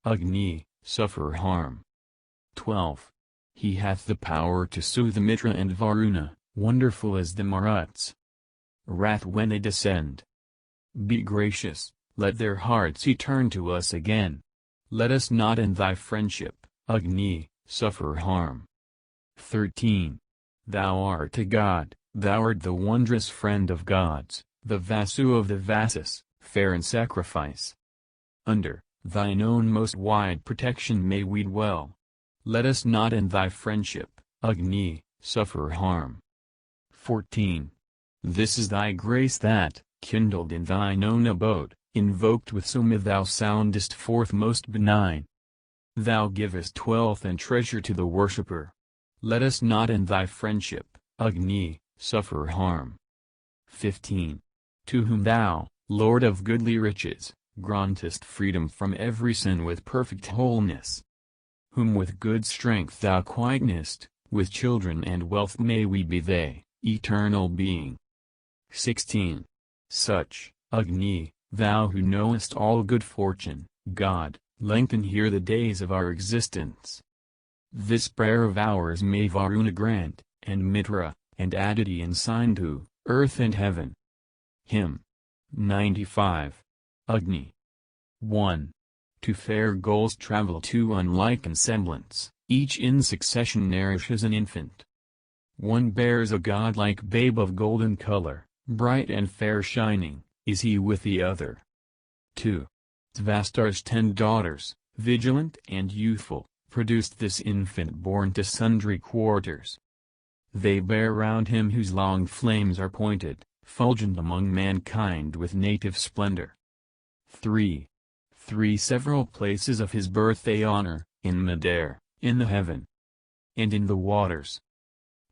Agni, suffer harm. 12. He hath the power to soothe Mitra and Varuna, wonderful as the Maruts. Wrath when they descend. Be gracious, let their hearts turn to us again. Let us not in thy friendship, Agni, suffer harm. 13. Thou art a god, thou art the wondrous friend of gods, the Vasu of the Vasus, fair in sacrifice. Under thine own most wide protection may we dwell. Let us not in thy friendship, Agni, suffer harm. 14. This is thy grace that, kindled in thine own abode, invoked with Soma thou soundest forth most benign. Thou givest wealth and treasure to the worshipper. Let us not in thy friendship, Agni, suffer harm. 15. To whom thou, Lord of goodly riches, grantest freedom from every sin with perfect wholeness. Whom with good strength thou quietest, with children and wealth may we be they, eternal being. 16. Such, Agni, thou who knowest all good fortune, God, lengthen here the days of our existence. This prayer of ours may Varuna grant, and Mitra, and Aditi and Sindhu, earth and heaven. Hymn 95. Agni. 1. To fair goals travel two unlike in semblance, each in succession nourishes an infant. One bears a godlike babe of golden color, bright and fair shining, is he with the other. 2. Tvastar's 10 daughters, vigilant and youthful, produced this infant born to sundry quarters. They bear round him whose long flames are pointed, fulgent among mankind with native splendor. 3. Several places of his birth they honor, in midair, in the heaven, and in the waters.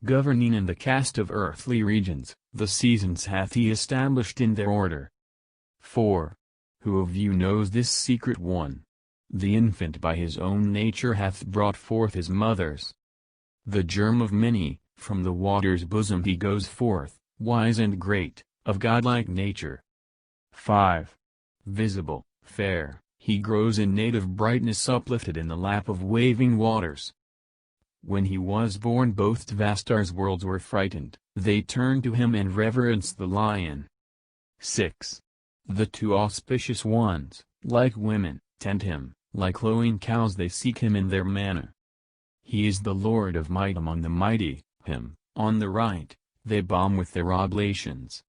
Governing in the cast of earthly regions, the seasons hath he established in their order. 4. Who of you knows this secret one? The infant by his own nature hath brought forth his mother's. The germ of many, from the water's bosom he goes forth, wise and great, of godlike nature. 5. Visible, fair, he grows in native brightness uplifted in the lap of waving waters. When he was born both Tvastar's worlds were frightened, they turned to him and reverenced the lion. 6. The 2 auspicious ones, Like women, tend him, like lowing cows they seek him in their manner. He is the Lord of might among the mighty, him, on the right, they bomb with their oblations.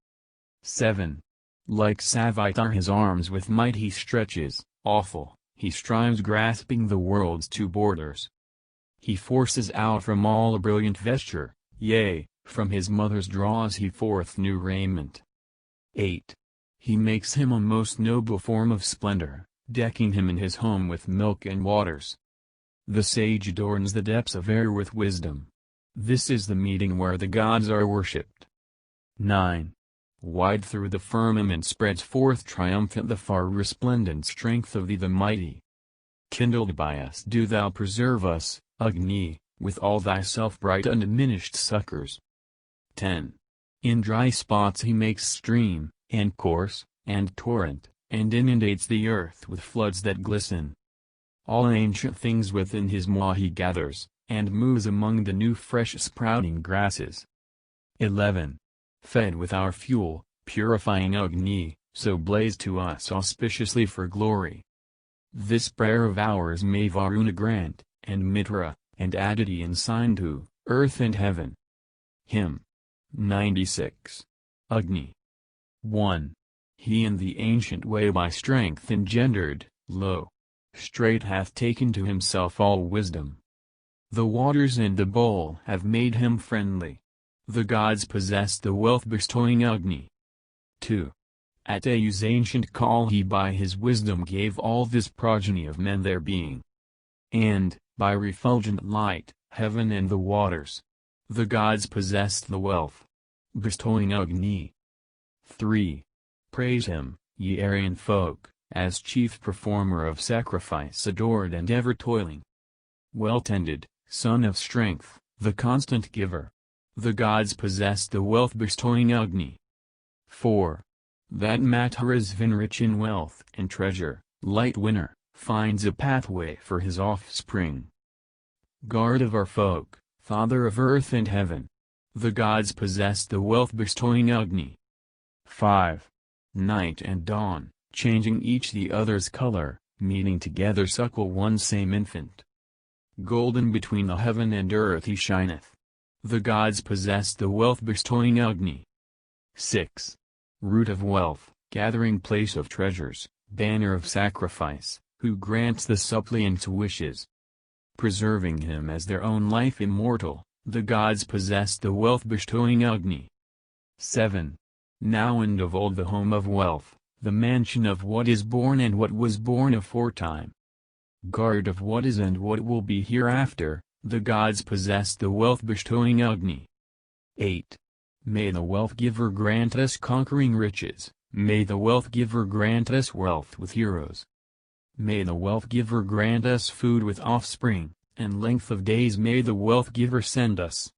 7. Like Savitar his arms with might he stretches, awful, he strives grasping the world's two borders. He forces out from all a brilliant vesture, yea, from his mother's draws he forth new raiment. 8. He makes him a most noble form of splendor, decking him in his home with milk and waters. The sage adorns the depths of air with wisdom. This is the meeting where the gods are worshipped. 9. Wide through the firmament spreads forth triumphant the far resplendent strength of thee the mighty. Kindled by us do thou preserve us, Agni, with all thyself bright undiminished succors. 10. In dry spots he makes stream, and course, and torrent, and inundates the earth with floods that glisten. All ancient things within his maw he gathers, and moves among the new fresh sprouting grasses. 11. Fed with our fuel, purifying Agni, so blaze to us auspiciously for glory. This prayer of ours may Varuna grant, and Mitra, and Aditi and Sindhu, earth and heaven. Hymn 96. Agni. 1. He in the ancient way by strength engendered, lo, straight hath taken to himself all wisdom. The waters and the bowl have made him friendly. The gods possess the wealth-bestowing Agni. 2. At Ayu's ancient call he by his wisdom gave all this progeny of men their being. And, by refulgent light, heaven and the waters. The gods possessed the wealth-bestowing Agni. 3. Praise him, ye Aryan folk, as chief performer of sacrifice adored and ever toiling. Well-tended, son of strength, the constant giver. The gods possess the wealth-bestowing Agni. 4. That Matarasvan rich in wealth and treasure, light winner, finds a pathway for his offspring. Guard of our folk, father of earth and heaven. The gods possess the wealth-bestowing Agni. 5. Night and dawn, changing each the other's color, meeting together suckle one same infant. Golden between the heaven and earth he shineth. The gods possess the wealth-bestowing Agni. 6. Root of wealth, gathering place of treasures, banner of sacrifice, who grants the suppliant's wishes. Preserving him as their own life immortal, the gods possess the wealth-bestowing Agni. 7. Now and of old the home of wealth, the mansion of what is born and what was born aforetime. Guard of what is and what will be hereafter, the gods possess the wealth-bestowing Agni. 8. May the wealth-giver grant us conquering riches, may the wealth-giver grant us wealth with heroes. May the wealth-giver grant us food with offspring, and length of days may the wealth-giver send us.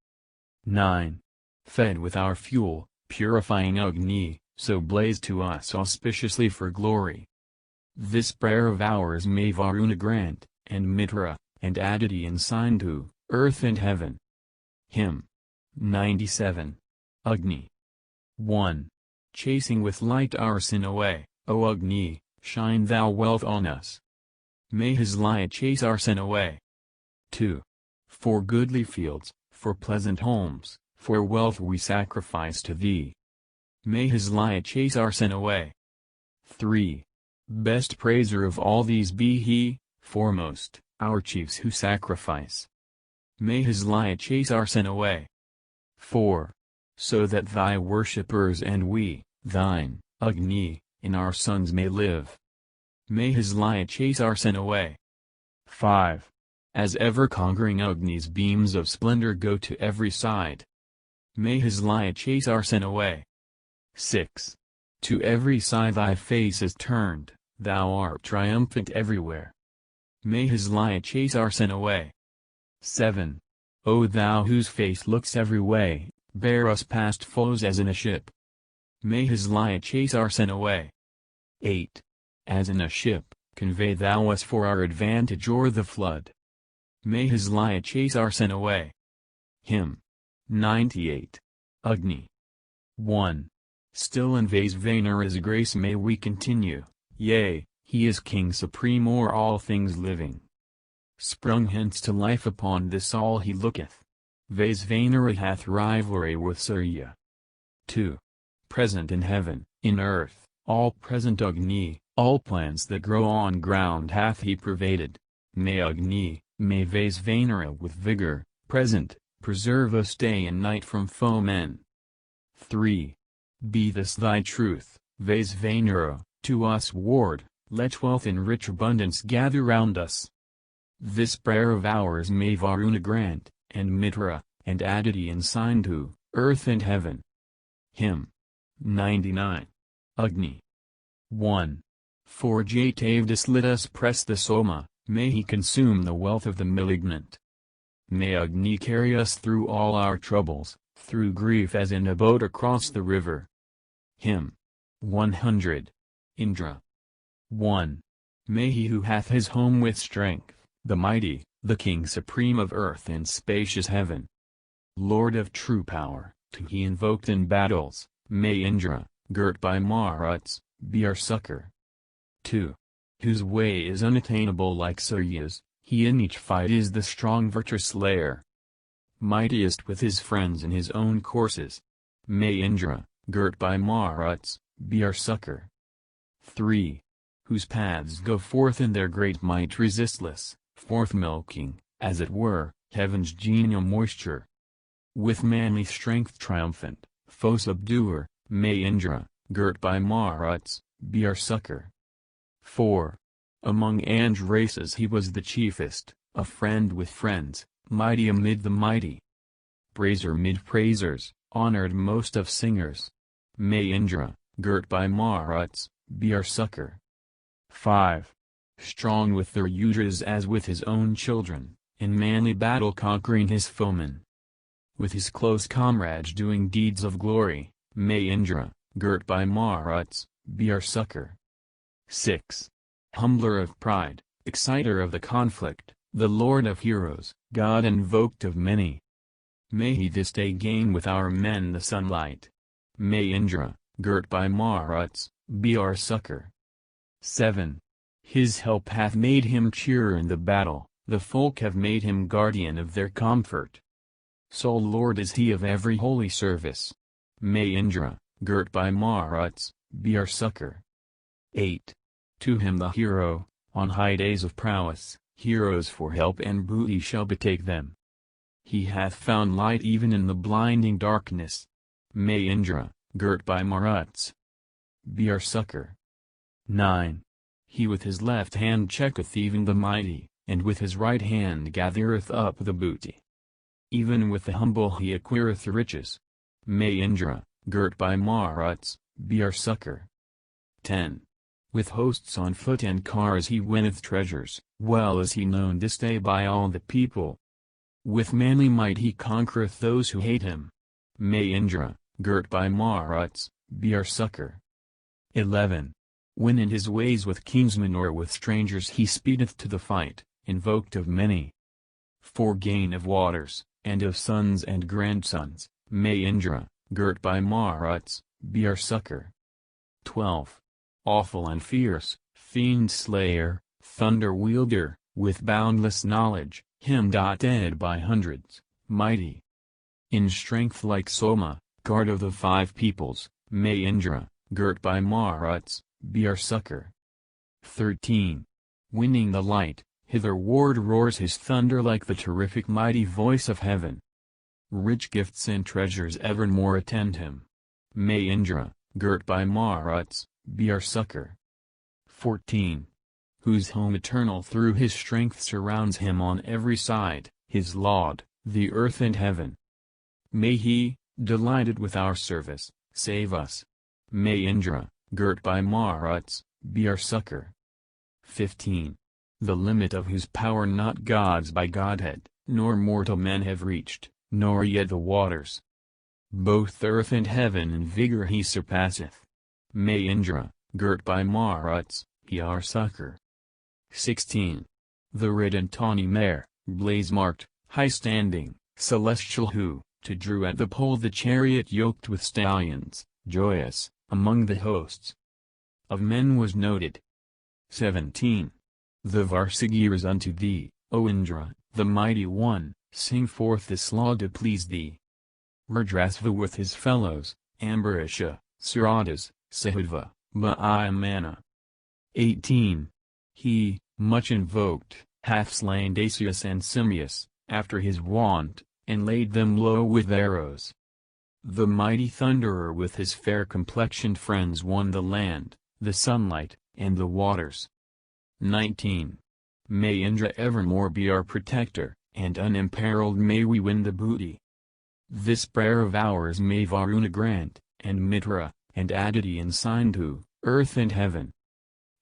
9. Fed with our fuel, purifying Agni, so blaze to us auspiciously for glory. This prayer of ours may Varuna grant, and Mitra, and Aditi and Sindhu, earth and heaven. Hymn 97. Agni. 1. Chasing with light our sin away, O Agni, shine thou wealth on us. May his light chase our sin away. 2. For goodly fields, for pleasant homes, for wealth we sacrifice to thee. May his light chase our sin away. 3. Best praiser of all these be he, foremost, our chiefs who sacrifice. May his light chase our sin away. 4. So that thy worshippers and we, thine, Agni, in our sons may live. May his light chase our sin away. 5. As ever conquering Agni's beams of splendor go to every side. May his light chase our sin away. 6. To every side thy face is turned, thou art triumphant everywhere. May his light chase our sin away. 7. O thou whose face looks every way, bear us past foes as in a ship. May his light chase our sin away. 8. As in a ship, convey thou us for our advantage o'er the flood. May his light chase our sin away. Hymn 98. Agni. 1. Still in Vaisvanara's grace may we continue, yea, He is King supreme o'er all things living. Sprung hence to life upon this all he looketh. Vaisvanara hath rivalry with Surya. 2. Present in heaven, in earth, all present Agni, all plants that grow on ground hath he pervaded. May Agni, may Vaisvanara with vigor, present, preserve us day and night from foemen. 3. Be this thy truth, Vaisvanara, to us ward, let wealth in rich abundance gather round us. This prayer of ours may Varuna grant, and Mitra, and Aditi and Sindhu, earth and heaven. Hymn 99. Agni. 1. For Jatavdas let us press the Soma, may he consume the wealth of the malignant. May Agni carry us through all our troubles, through grief as in a boat across the river. Hymn 100. Indra. 1. May he who hath his home with strength, the mighty, the King supreme of earth and spacious heaven, Lord of true power, to he invoked in battles, may Indra, girt by Maruts, be our succor. 2. Whose way is unattainable like Surya's, he in each fight is the strong virtue slayer. Mightiest with his friends in his own courses, may Indra, girt by Maruts, be our succor. 3. Whose paths go forth in their great might resistless, forth milking, as it were, heaven's genial moisture. With manly strength triumphant, foe subduer, may Indra, girt by Maruts, be our succor. 4. Among Anj races he was the chiefest, a friend with friends, mighty amid the mighty. Praiser mid praisers, honored most of singers. May Indra, girt by Maruts, be our succor. 5. Strong with their Udras as with his own children, in manly battle conquering his foemen. With his close comrades doing deeds of glory, may Indra, girt by Maruts, be our succor. 6. Humbler of pride, exciter of the conflict, the Lord of heroes, God invoked of many. May he this day gain with our men the sunlight. May Indra, girt by Maruts, be our succor. 7. His help hath made him cheerer in the battle, the folk have made him guardian of their comfort. Sole Lord is he of every holy service. May Indra, girt by Maruts, be our succor. 8. To him the hero, on high days of prowess, heroes for help and booty shall betake them. He hath found light even in the blinding darkness. May Indra, girt by Maruts, be our succor. 9. He with his left hand checketh even the mighty, and with his right hand gathereth up the booty. Even with the humble he acquireth riches. May Indra, girt by Maruts, be our succor. 10. With hosts on foot and cars he winneth treasures, well is he known this day by all the people. With manly might he conquereth those who hate him. May Indra, girt by Maruts, be our succor. 11. When in his ways with kinsmen or with strangers he speedeth to the fight, invoked of many. For gain of waters, and of sons and grandsons, may Indra, girt by Maruts, be our succor. 12. Awful and fierce, fiend slayer, thunder wielder, with boundless knowledge, him dead by hundreds, mighty. In strength like Soma, guard of the five peoples, may Indra, girt by Maruts, be our succor. 13. Winning the light, hitherward roars his thunder like the terrific mighty voice of heaven. Rich gifts and treasures evermore attend him. May Indra, girt by Maruts, be our succor. 14. Whose home eternal through his strength surrounds him on every side, his laud, the earth and heaven. May he, delighted with our service, save us. May Indra, girt by Maruts, be our succor. 15. The limit of whose power not gods by Godhead, nor mortal men have reached, nor yet the waters. Both earth and heaven in vigor he surpasseth. May Indra, girt by Maruts, be our succor. 16. The red and tawny mare, blaze-marked, high-standing, celestial who, to drew at the pole the chariot yoked with stallions, joyous, among the hosts of men was noted. 17. The Varsagiras unto thee, O Indra, the mighty one, sing forth this law to please thee. Rudrasva with his fellows, Ambarisha, Saradas, Sahadva, Maayamana. 18. He, much invoked, hath slain Dacius and Simmias, after his wont, and laid them low with arrows. The mighty Thunderer with his fair-complexioned friends won the land, the sunlight, and the waters. 19. May Indra evermore be our protector, and unimperiled may we win the booty. This prayer of ours may Varuna grant, and Mitra, and Aditi and Sindhu, earth and heaven.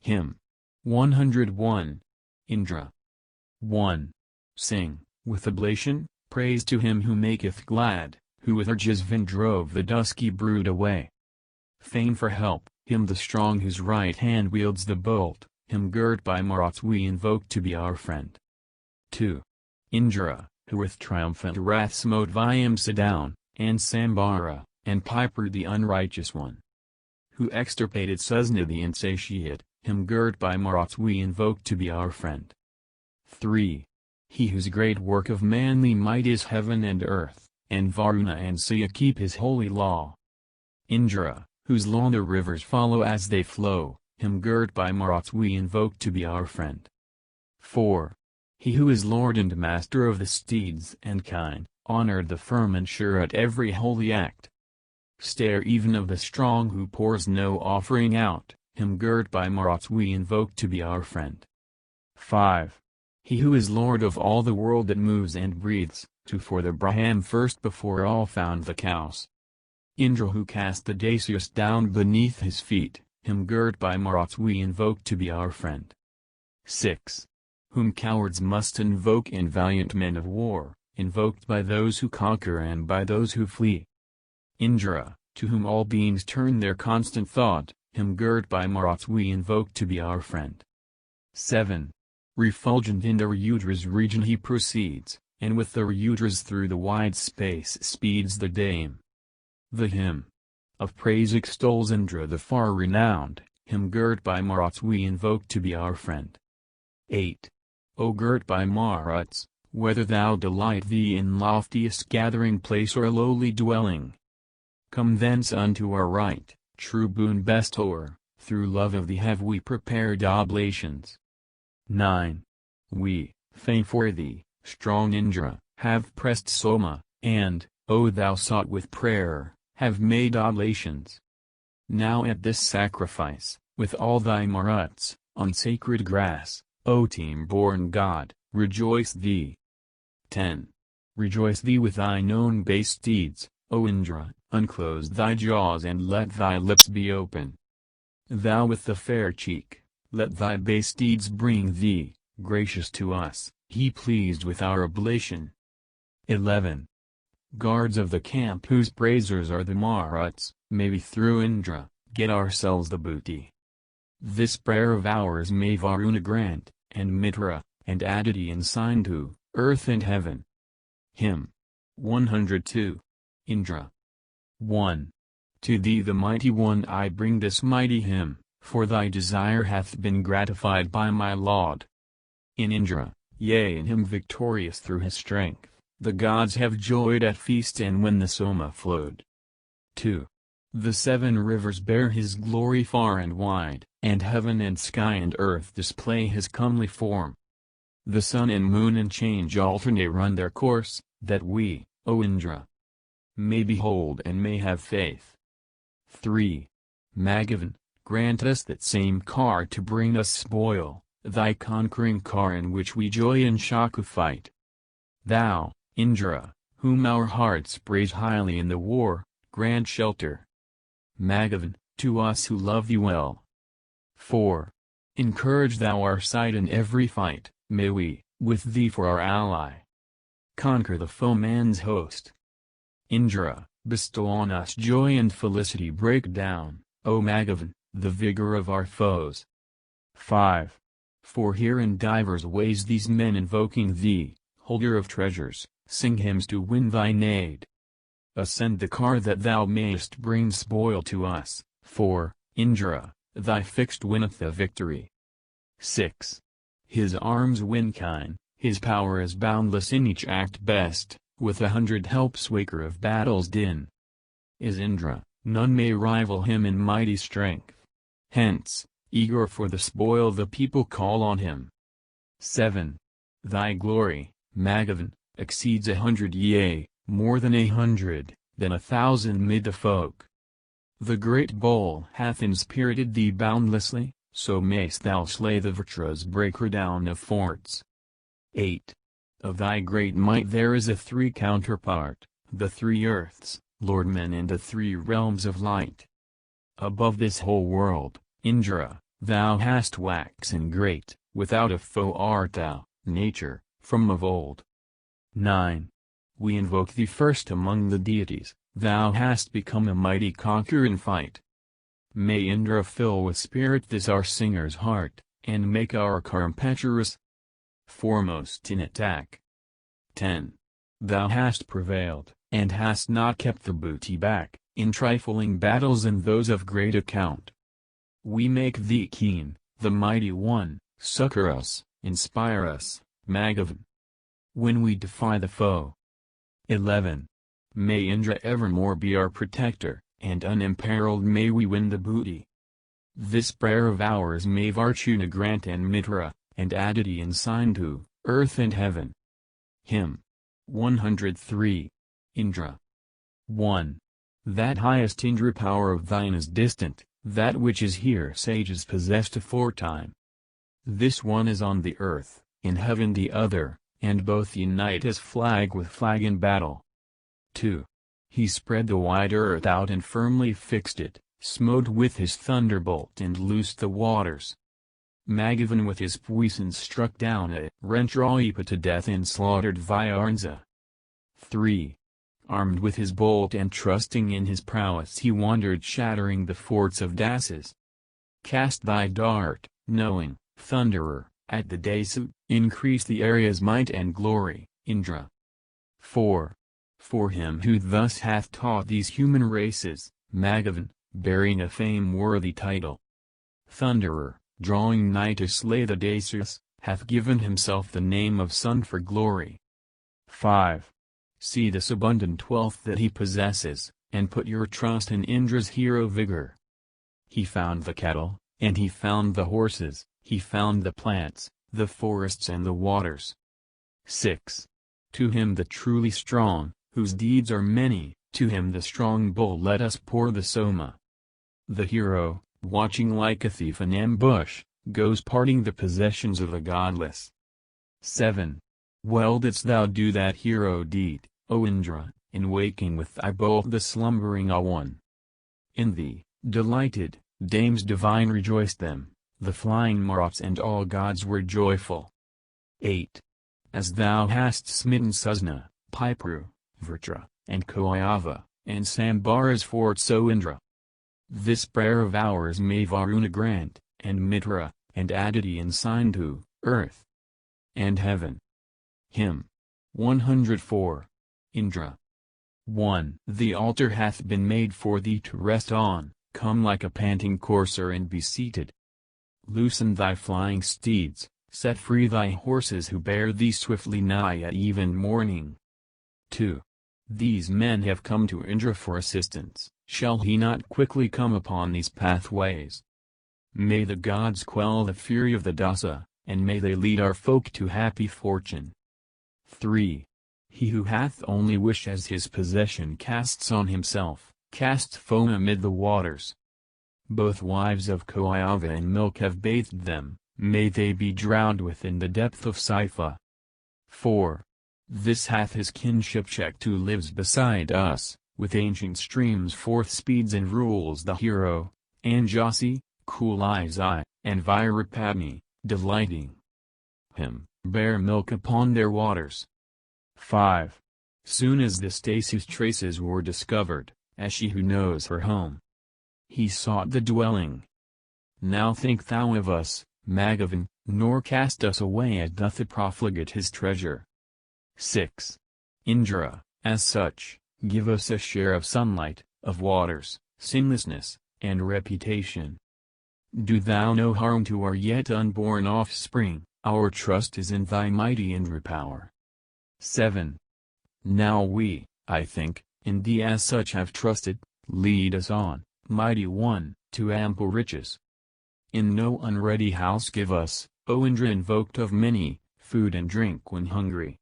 Hymn 101. Indra. 1. Sing, with oblation, praise to him who maketh glad, who with Urjasvan drove the dusky brood away. Feign for help, him the strong whose right hand wields the bolt, him girt by Maruts we invoke to be our friend. 2. Indra, who with triumphant wrath smote Vyamsa and Sambara, and Piper the unrighteous one. Who extirpated Susna the insatiate, him girt by Maruts we invoke to be our friend. 3. He whose great work of manly might is heaven and earth, and Varuna and Sia keep his holy law. Indra, whose law the rivers follow as they flow, him girt by Maruts we invoke to be our friend. 4. He who is lord and master of the steeds and kine, honored the firm and sure at every holy act. Stair even of the strong who pours no offering out, him girt by Maruts we invoke to be our friend. 5. He who is lord of all the world that moves and breathes, who for the Braham first before all found the cows. Indra who cast the Dacius down beneath his feet, him girt by Maruts we invoke to be our friend. 6. Whom cowards must invoke and valiant men of war, invoked by those who conquer and by those who flee. Indra, to whom all beings turn their constant thought, him girt by Maruts we invoke to be our friend. 7. Refulgent in the Ryudra's region he proceeds, and with the Ryudras through the wide space speeds the dame. The hymn of praise extols Indra the far-renowned, him girt by Maruts we invoke to be our friend. 8. O girt by Maruts, whether thou delight thee in loftiest gathering place or lowly dwelling, come thence unto our right, true boon bestower, through love of thee have we prepared oblations. 9. We, fain for thee, strong Indra, have pressed Soma, and, O thou sought with prayer, have made oblations. Now at this sacrifice, with all thy Maruts, on sacred grass, O team-born god, rejoice thee. 10. Rejoice thee with thine own base steeds, O Indra, unclose thy jaws and let thy lips be open. Thou with the fair cheek, let thy base steeds bring thee, gracious to us, he pleased with our oblation. 11. Guards of the camp whose praisers are the Maruts, may we through Indra, get ourselves the booty. This prayer of ours may Varuna grant, and Mitra, and Aditi and Sindhu, earth and heaven. Hymn 102. Indra. 1. To thee the mighty one I bring this mighty hymn, for thy desire hath been gratified by my laud. In Indra, yea in him victorious through his strength, the gods have joyed at feast and when the Soma flowed. 2. The 7 rivers bear his glory far and wide, and heaven and sky and earth display his comely form. The sun and moon and change alternate run their course, that we, O Indra, may behold and may have faith. 3. Bhagavan, grant us that same car to bring us spoil, thy conquering car in which we joy in Shaku fight. Thou, Indra, whom our hearts praise highly in the war, grant shelter, Bhagavan, to us who love thee well. 4. Encourage thou our side in every fight, may we, with thee for our ally, conquer the foeman's host. Indra, bestow on us joy and felicity, break down, O Bhagavan, the vigor of our foes. 5. For here in divers ways these men invoking thee, holder of treasures, sing hymns to win thine aid. Ascend the car that thou mayest bring spoil to us, for, Indra, thy fixed winneth the victory. 6. His arms winkine, his power is boundless in each act best, with 100 helps waker of battle's din. Is Indra, none may rival him in mighty strength. Hence, eager for the spoil the people call on him. 7. Thy glory, Magavan, exceeds 100 yea, more than 100, than 1,000 mid the folk. The great bull hath inspirited thee boundlessly, so mayst thou slay the Vrtra's breaker down of forts. 8. Of thy great might there is a 3 counterpart, the 3 earths, Lord men and the 3 realms of light. Above this whole world, Indra, thou hast waxen great, without a foe art thou, nature, from of old. 9. We invoke thee first among the deities, thou hast become a mighty conqueror in fight. May Indra fill with spirit this our singer's heart, and make our car impetuous, foremost in attack. 10. Thou hast prevailed, and hast not kept the booty back, in trifling battles and those of great account. We make thee keen, the mighty one, succor us, inspire us, Magavan, when we defy the foe. 11. May Indra evermore be our protector, and unimperiled may we win the booty. This prayer of ours may Varchuna grant and Mitra, and Aditi and Sindhu, earth and heaven. Hymn 103. Indra. 1. That highest Indra power of thine is distant, that which is here sages possessed aforetime. This one is on the earth, in heaven the other, and both unite as flag with flag in battle. 2. He spread the wide earth out and firmly fixed it, smote with his thunderbolt and loosed the waters. Magavan with his puissance struck down a Rentraipa to death and slaughtered Vyarnza. 3. Armed with his bolt and trusting in his prowess he wandered shattering the forts of Dasas. Cast thy dart, knowing, Thunderer, at the Dasu, increase the area's might and glory, Indra. 4. For him who thus hath taught these human races, Magavan, bearing a fame-worthy title. Thunderer, drawing nigh to slay the Dasus, hath given himself the name of Son for glory. 5. See this abundant wealth that he possesses, and put your trust in Indra's hero vigor. He found the cattle, and he found the horses, he found the plants, the forests and the waters. 6. To him the truly strong, whose deeds are many, to him the strong bull let us pour the soma. The hero, watching like a thief in ambush, goes parting the possessions of the godless. 7. Well didst thou do that hero deed, O Indra, in waking with thy bolt the slumbering Awan. In thee, delighted, dames divine rejoiced them, the flying Maruts and all gods were joyful. 8. As thou hast smitten Susna, Pipru, Vrtra, and Koyava, and Sambara's fort so Indra. This prayer of ours may Varuna grant, and Mitra, and Aditi and Sindhu, earth and heaven. Hymn 104. Indra. 1. The altar hath been made for thee to rest on, come like a panting courser and be seated. Loosen thy flying steeds, set free thy horses who bear thee swiftly nigh at even morning. 2. These men have come to Indra for assistance, shall he not quickly come upon these pathways? May the gods quell the fury of the Dasa, and may they lead our folk to happy fortune. 3. He who hath only wish as his possession casts on himself, casts foam amid the waters. Both wives of Koyava and milk have bathed them, may they be drowned within the depth of Saifa. 4. This hath his kinship checked who lives beside us, with ancient streams forth speeds and rules the hero, Anjasi, cool eyes eye, and Virapatni, delighting him, bear milk upon their waters. 5. Soon as the Stasu's traces were discovered, as she who knows her home, he sought the dwelling. Now think thou of us, Magavan, nor cast us away as doth the profligate his treasure. 6. Indra, as such, give us a share of sunlight, of waters, sinlessness, and reputation. Do thou no harm to our yet unborn offspring, our trust is in thy mighty Indra power. 7. Now we, I think, in thee as such have trusted, lead us on, mighty one, to ample riches. In no unready house give us, O Indra invoked of many, food and drink when hungry.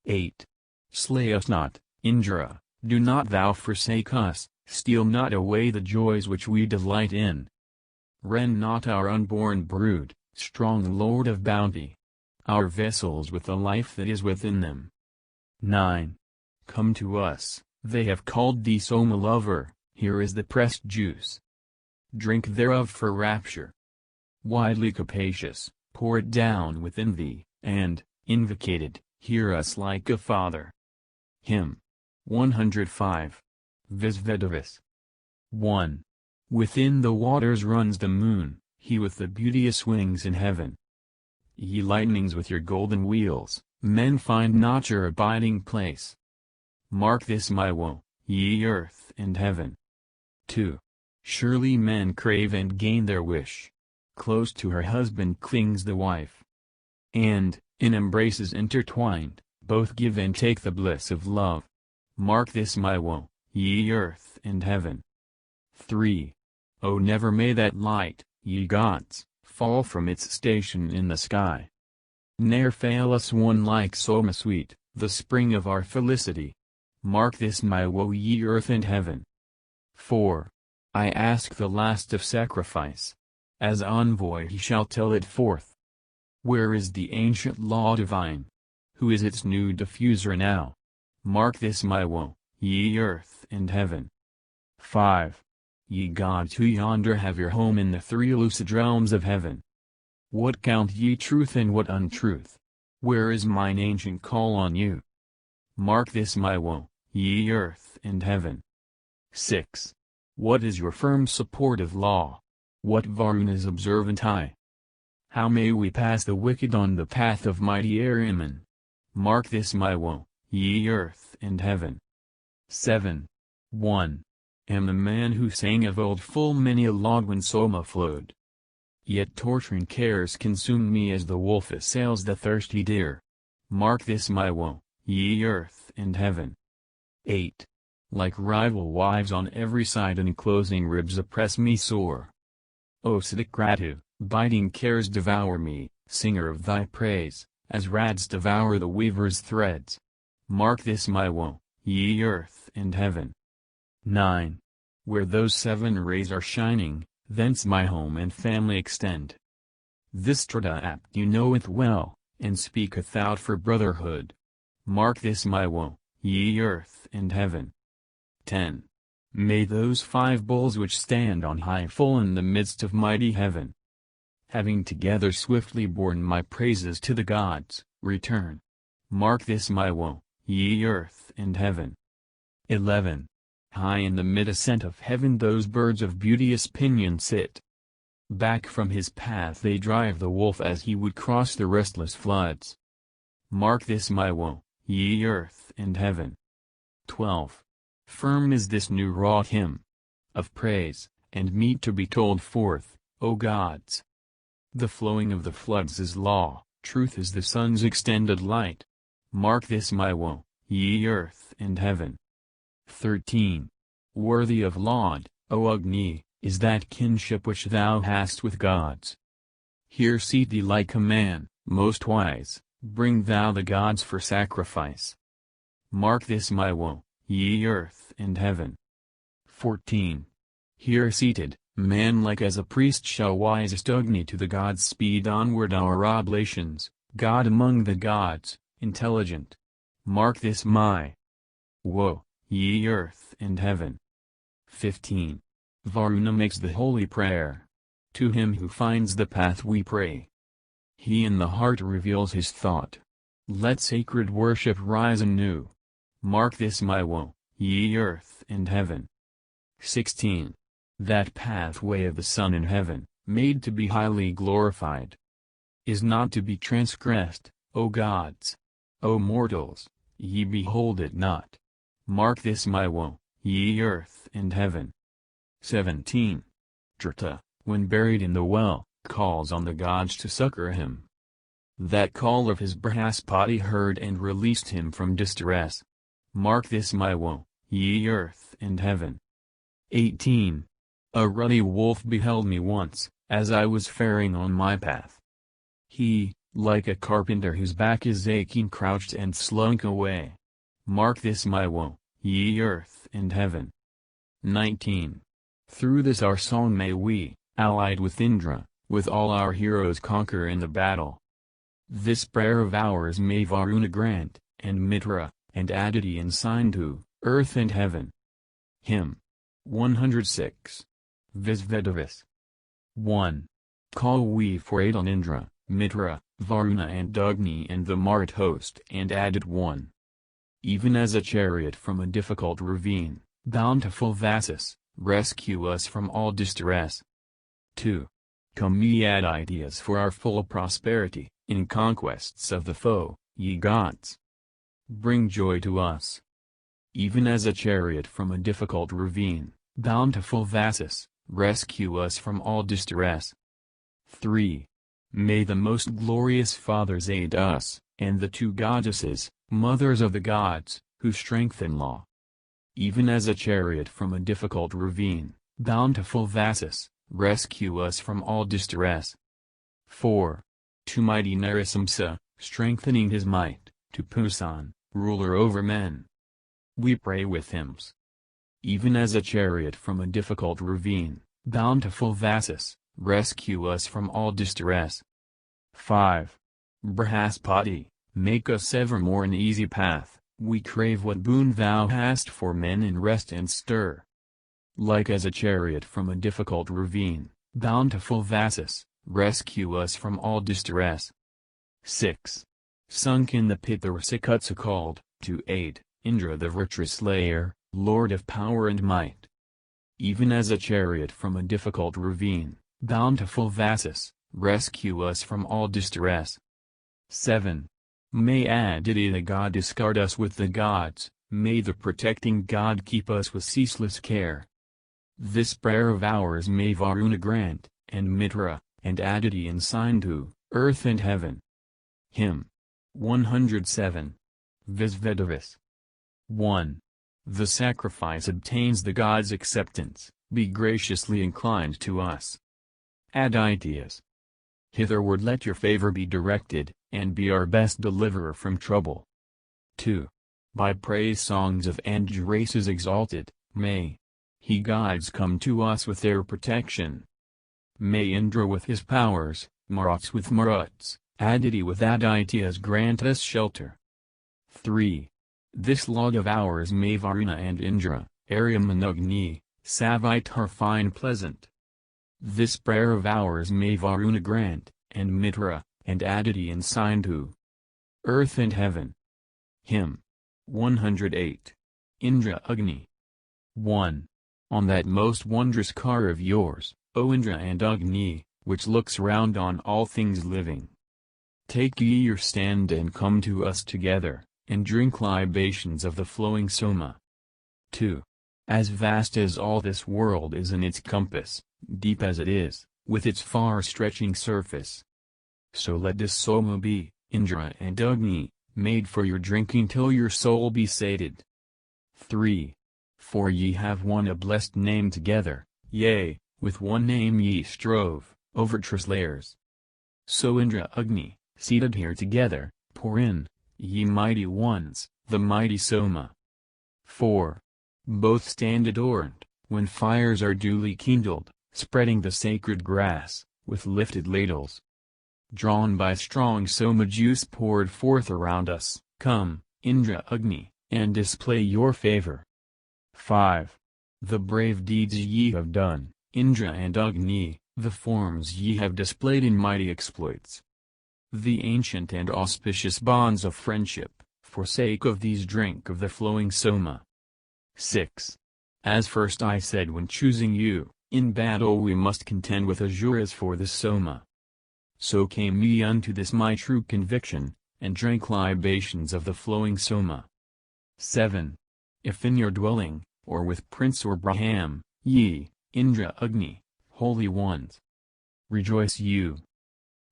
8. Slay us not, Indra, do not thou forsake us, steal not away the joys which we delight in. Rend not our unborn brood, strong Lord of bounty. Our vessels with the life that is within them. 9. Come to us, they have called thee Soma lover, here is the pressed juice. Drink thereof for rapture. Widely capacious, pour it down within thee, and, invocated, hear us like a father. Hymn 105. Visvedavis. 1. Within the waters runs the moon, he with the beauteous wings in heaven. Ye lightnings with your golden wheels, men find not your abiding place. Mark this my woe, ye earth and heaven. 2. Surely men crave and gain their wish. Close to her husband clings the wife. And, in embraces intertwined, both give and take the bliss of love. Mark this my woe, ye earth and heaven. 3. Oh never may that light, ye gods, fall from its station in the sky. Ne'er fail us one like Soma sweet, the spring of our felicity. Mark this my woe ye earth and heaven. 4. I ask the last of sacrifice. As envoy he shall tell it forth. Where is the ancient law divine? Who is its new diffuser now? Mark this my woe, ye earth and heaven. 5. Ye gods who yonder have your home in the three lucid realms of heaven. What count ye truth and what untruth? Where is mine ancient call on you? Mark this my woe, ye earth and heaven. 6. What is your firm support of law? What Varuna's observant eye? How may we pass the wicked on the path of mighty Ahriman? Mark this my woe, ye earth and heaven. 7. 1. Am the man who sang of old full many a log when Soma flowed. Yet torturing cares consume me as the wolf assails the thirsty deer. Mark this my woe, ye earth and heaven. 8. Like rival wives on every side enclosing ribs oppress me sore. O Siddhikratu, biting cares devour me, singer of thy praise, as rads devour the weaver's threads. Mark this my woe, ye earth and heaven. 9. Where those 7 rays are shining, thence my home and family extend. This Trita apt you knoweth well, and speaketh out for brotherhood. Mark this my woe, ye earth and heaven. 10. May those 5 bulls which stand on high full in the midst of mighty heaven, having together swiftly borne my praises to the gods, return. Mark this my woe, ye earth and heaven. 11. High in the mid-ascent of heaven those birds of beauteous pinion sit. Back from his path they drive the wolf as he would cross the restless floods. Mark this my woe, ye earth and heaven. 12. Firm is this new wrought hymn of praise, and meet to be told forth, O gods. The flowing of the floods is law, truth is the sun's extended light. Mark this my woe, ye earth and heaven. 13. Worthy of laud, O Agni, is that kinship which thou hast with gods. Here seat thee like a man, most wise, bring thou the gods for sacrifice. Mark this my woe, ye earth and heaven. 14. Here seated, man-like as a priest shall wisest Agni to the gods speed onward our oblations, God among the gods, intelligent. Mark this my woe, ye earth and heaven. 15. Varuna makes the holy prayer. To him who finds the path we pray. He in the heart reveals his thought. Let sacred worship rise anew. Mark this my woe, ye earth and heaven. 16. That pathway of the sun in heaven, made to be highly glorified, is not to be transgressed, O gods. O mortals, ye behold it not. Mark this my woe, ye earth and heaven. 17. Trita, when buried in the well, calls on the gods to succor him. That call of his Brihaspati heard and released him from distress. Mark this my woe, ye earth and heaven. 18. A ruddy wolf beheld me once, as I was faring on my path. He, like a carpenter whose back is aching, crouched and slunk away. Mark this my woe, ye earth and heaven. 19. Through this our song may we, allied with Indra, with all our heroes conquer in the battle. This prayer of ours may Varuna grant, and Mitra, and Aditi and Sindhu, earth and heaven. Hymn 106. Visvedavis. 1. Call we for aid on Indra, Mitra, Varuna and Agni and the Marat host and Adit 1. Even as a chariot from a difficult ravine, bountiful Vasus, rescue us from all distress. 2. Come ye add ideas for our full prosperity, in conquests of the foe, ye gods. Bring joy to us. Even as a chariot from a difficult ravine, bountiful Vasus, rescue us from all distress. 3. May the most glorious fathers aid us, and the two goddesses, mothers of the gods, who strengthen law. Even as a chariot from a difficult ravine, bountiful Vasus, rescue us from all distress. 4. To mighty Narasimsa, strengthening his might, to Pusan, ruler over men. We pray with hymns. Even as a chariot from a difficult ravine, bountiful Vasus, rescue us from all distress. 5. Brihaspati, make us evermore an easy path, we crave what boon thou hast for men in rest and stir. Like as a chariot from a difficult ravine, bountiful Vasus, rescue us from all distress. 6. Sunk in the pit the Rasikutsa called, to aid, Indra the Vritraslayer, Lord of power and might. Even as a chariot from a difficult ravine, bountiful Vasus, rescue us from all distress. 7. May Aditi the goddess guard us with the gods, may the protecting God keep us with ceaseless care. This prayer of ours may Varuna grant, and Mitra, and Aditi and Sindhu, earth and heaven. Hymn 107. Visvedavis. 1. The sacrifice obtains the God's acceptance, be graciously inclined to us. Aditiyas. Hitherward let your favor be directed, and be our best deliverer from trouble. 2. By praise songs of Andj races exalted, may he gods come to us with their protection. May Indra with his powers, Maruts with Maruts, Aditi with Aditiyas grant us shelter. 3. This log of ours may Varuna and Indra, Aryam and Agni, Savitar find pleasant. This prayer of ours may Varuna grant, and Mitra, and Aditi and Sindhu, earth and heaven. Hymn 108. Indra Agni. 1. On that most wondrous car of yours, O Indra and Agni, which looks round on all things living. Take ye your stand and come to us together, and drink libations of the flowing Soma. 2. As vast as all this world is in its compass, deep as it is, with its far-stretching surface. So let this Soma be, Indra and Agni, made for your drinking till your soul be sated. 3. For ye have won a blessed name together, yea, with one name ye strove, over Trislayers. So Indra Agni, seated here together, pour in, ye mighty ones, the mighty Soma. 4. Both stand adorned, when fires are duly kindled, spreading the sacred grass, with lifted ladles. Drawn by strong Soma juice poured forth around us, come, Indra Agni, and display your favor. 5. The brave deeds ye have done, Indra and Agni, the forms ye have displayed in mighty exploits. The ancient and auspicious bonds of friendship, for sake of these drink of the flowing Soma. 6. As first I said when choosing you, in battle we must contend with Asuras for the Soma. So came ye unto this my true conviction, and drank libations of the flowing Soma. 7. If in your dwelling, or with prince or Braham, ye, Indra Agni, holy ones. Rejoice you.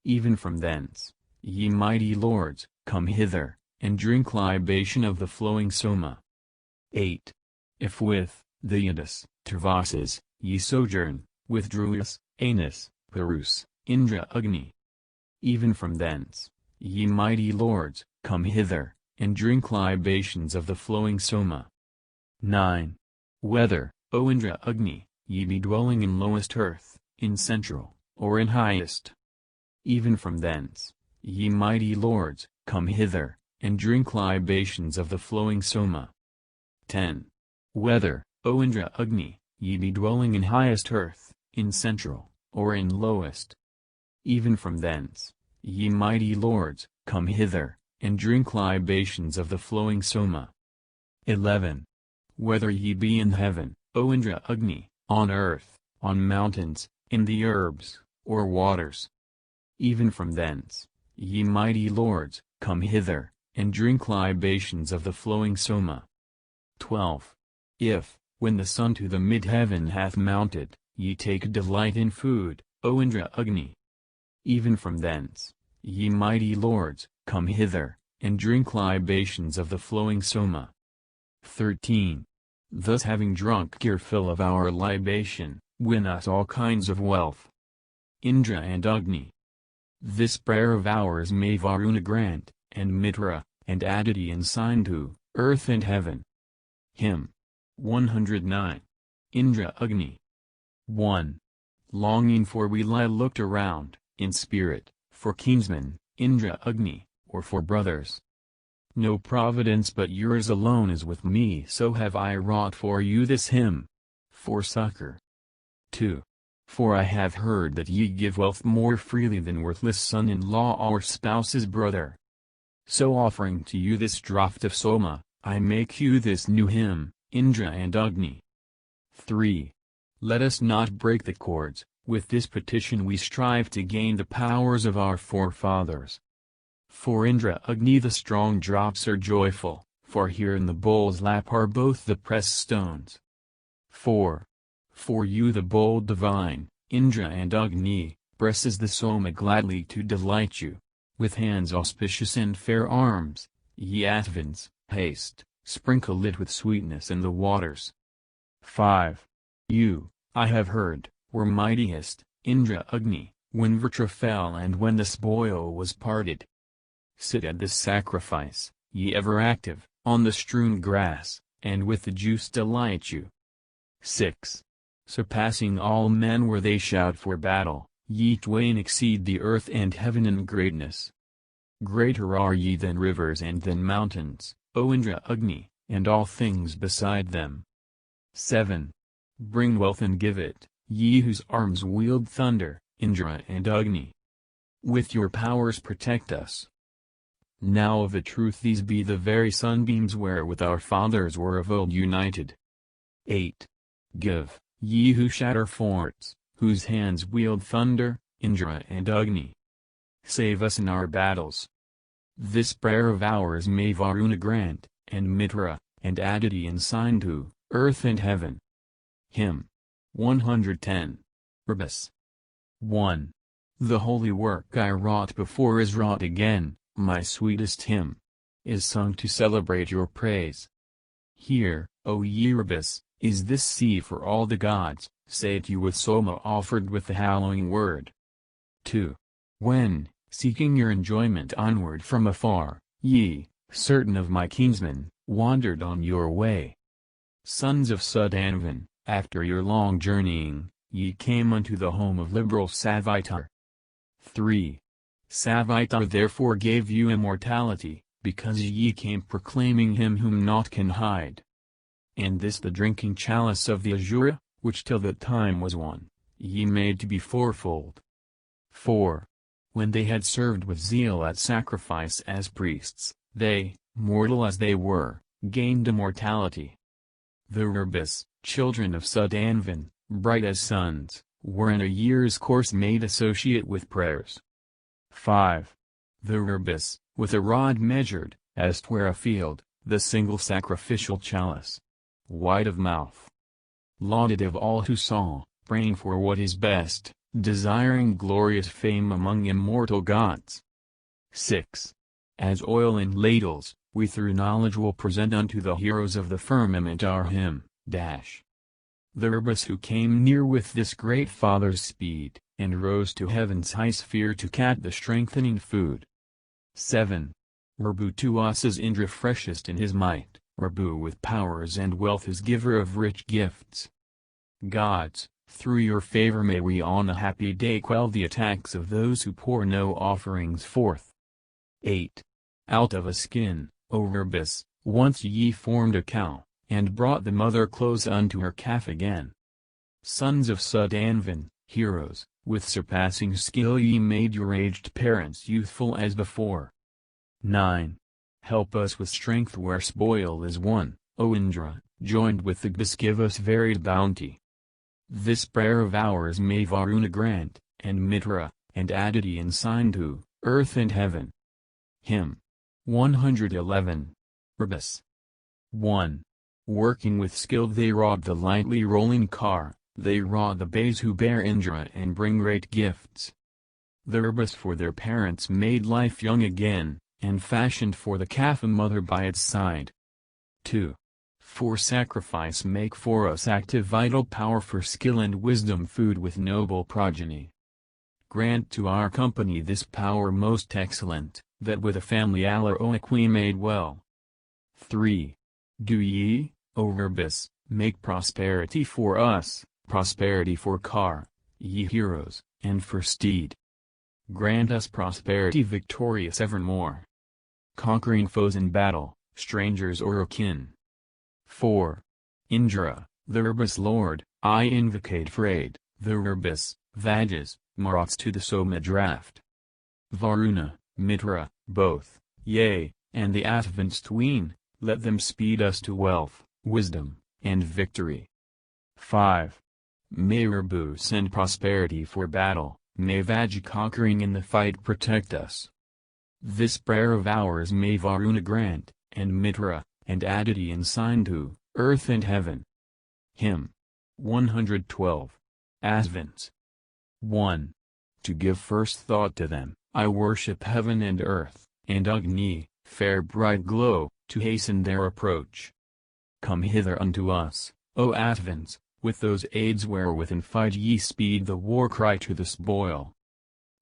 Even from thence, ye mighty lords, come hither, and drink libation of the flowing Soma. 8. If with the Yadus, Turvasas, ye sojourn, with Druas, Anus, Purus, Indra Agni. Even from thence, ye mighty lords, come hither, and drink libations of the flowing Soma. 9. Whether, O Indra Agni, ye be dwelling in lowest earth, in central, or in highest. Even from thence, ye mighty lords, come hither, and drink libations of the flowing Soma. 10. Whether, O Indra Agni, ye be dwelling in highest earth, in central, or in lowest. Even from thence, ye mighty lords, come hither, and drink libations of the flowing Soma. 11. Whether ye be in heaven, O Indra Agni, on earth, on mountains, in the herbs, or waters. Even from thence, ye mighty lords, come hither, and drink libations of the flowing Soma. 12. If, when the sun to the mid-heaven hath mounted, ye take delight in food, O Indra Agni. Even from thence, ye mighty lords, come hither, and drink libations of the flowing Soma. 13. Thus having drunk your fill of our libation, win us all kinds of wealth. Indra and Agni. This prayer of ours may Varuna grant, and Mitra, and Aditi and Sindhu, earth and heaven. Hymn 109. Indra Agni. 1. Longing for we lie looked around, in spirit, for kinsmen, Indra Agni, or for brothers. No providence but yours alone is with me, so have I wrought for you this hymn. For succor. 2. For I have heard that ye give wealth more freely than worthless son-in-law or spouse's brother. So offering to you this draught of Soma, I make you this new hymn, Indra and Agni. 3. Let us not break the cords, with this petition we strive to gain the powers of our forefathers. For Indra Agni the strong drops are joyful, for here in the bowl's lap are both the pressed stones. 4. For you the bold divine, Indra and Agni, presses the Soma gladly to delight you. With hands auspicious and fair arms, ye Atvans, haste, sprinkle it with sweetness in the waters. 5. You, I have heard, were mightiest, Indra Agni, when Vritra fell and when the spoil was parted. Sit at this sacrifice, ye ever active, on the strewn grass, and with the juice delight you. 6. Surpassing all men where they shout for battle, ye twain exceed the earth and heaven in greatness. Greater are ye than rivers and than mountains, O Indra Agni, and all things beside them. 7. Bring wealth and give it, ye whose arms wield thunder, Indra and Agni. With your powers protect us. Now of a truth these be the very sunbeams wherewith our fathers were of old united. 8. Give, ye who shatter forts, whose hands wield thunder, Indra and Agni. Save us in our battles. This prayer of ours may Varuna grant, and Mitra, and Aditi and Sindhu, earth and heaven. Hymn 110. Rebus. 1. The holy work I wrought before is wrought again, my sweetest hymn is sung to celebrate your praise. Here, O ye Rebus, is this sea for all the gods, say it you with Soma offered with the hallowing word. 2. When, seeking your enjoyment onward from afar, ye, certain of my kinsmen, wandered on your way. Sons of Sudanvan, after your long journeying, ye came unto the home of liberal Savitar. 3. Savitar therefore gave you immortality, because ye came proclaiming him whom naught can hide. And this the drinking chalice of the Azura, which till that time was one, ye made to be fourfold. 4. When they had served with zeal at sacrifice as priests, they, mortal as they were, gained immortality. The Rebus, children of Sudanvan, bright as suns, were in a year's course made associate with prayers. 5. The Rebus, with a rod measured, as 'twere a field, the single sacrificial chalice. Wide of mouth. Lauded of all who saw, praying for what is best, desiring glorious fame among immortal gods. 6. As oil and ladles, we through knowledge will present unto the heroes of the firmament our hymn, dash. The Urbis who came near with this great Father's speed, and rose to heaven's high sphere to cat the strengthening food. 7. Urbu to us is Indra freshest in his might, Urbu with powers and wealth is giver of rich gifts. Gods, through your favor may we on a happy day quell the attacks of those who pour no offerings forth. 8. Out of a skin, O Urbis, once ye formed a cow, and brought the mother close unto her calf again. Sons of Sudanvan, heroes, with surpassing skill ye made your aged parents youthful as before. 9. Help us with strength where spoil is won, O Indra, joined with the Gbis give us varied bounty. This prayer of ours may Varuna grant, and Mitra, and Aditi ensign to earth and heaven. Hymn 111. Urbis. 1. Working with skill they wrought the lightly rolling car, they wrought the bays who bear Indra and bring great gifts. The Urbis for their parents made life young again, and fashioned for the calf a mother by its side. 2. For sacrifice make for us active vital power for skill and wisdom food with noble progeny. Grant to our company this power most excellent, that with a family Alaroic we made well. 3. Do ye, O Urbis, make prosperity for us, prosperity for car, ye heroes, and for steed. Grant us prosperity victorious evermore, conquering foes in battle, strangers or akin. 4. Indra, the Urbis Lord, I invocate for aid, the Urbis, Vajas, Maruts to the Soma draft. Varuna, Mitra, both, yea, and the Atvans tween, let them speed us to wealth, wisdom, and victory. 5. May Urbu send prosperity for battle, may Vaja conquering in the fight protect us. This prayer of ours may Varuna grant, and Mitra, and Aditi ensign to earth and heaven. Hymn 112. Asvins. 1. To give first thought to them, I worship heaven and earth, and Agni, fair bright glow, to hasten their approach. Come hither unto us, O Asvins, with those aids wherewith in fight ye speed the war cry to the spoil.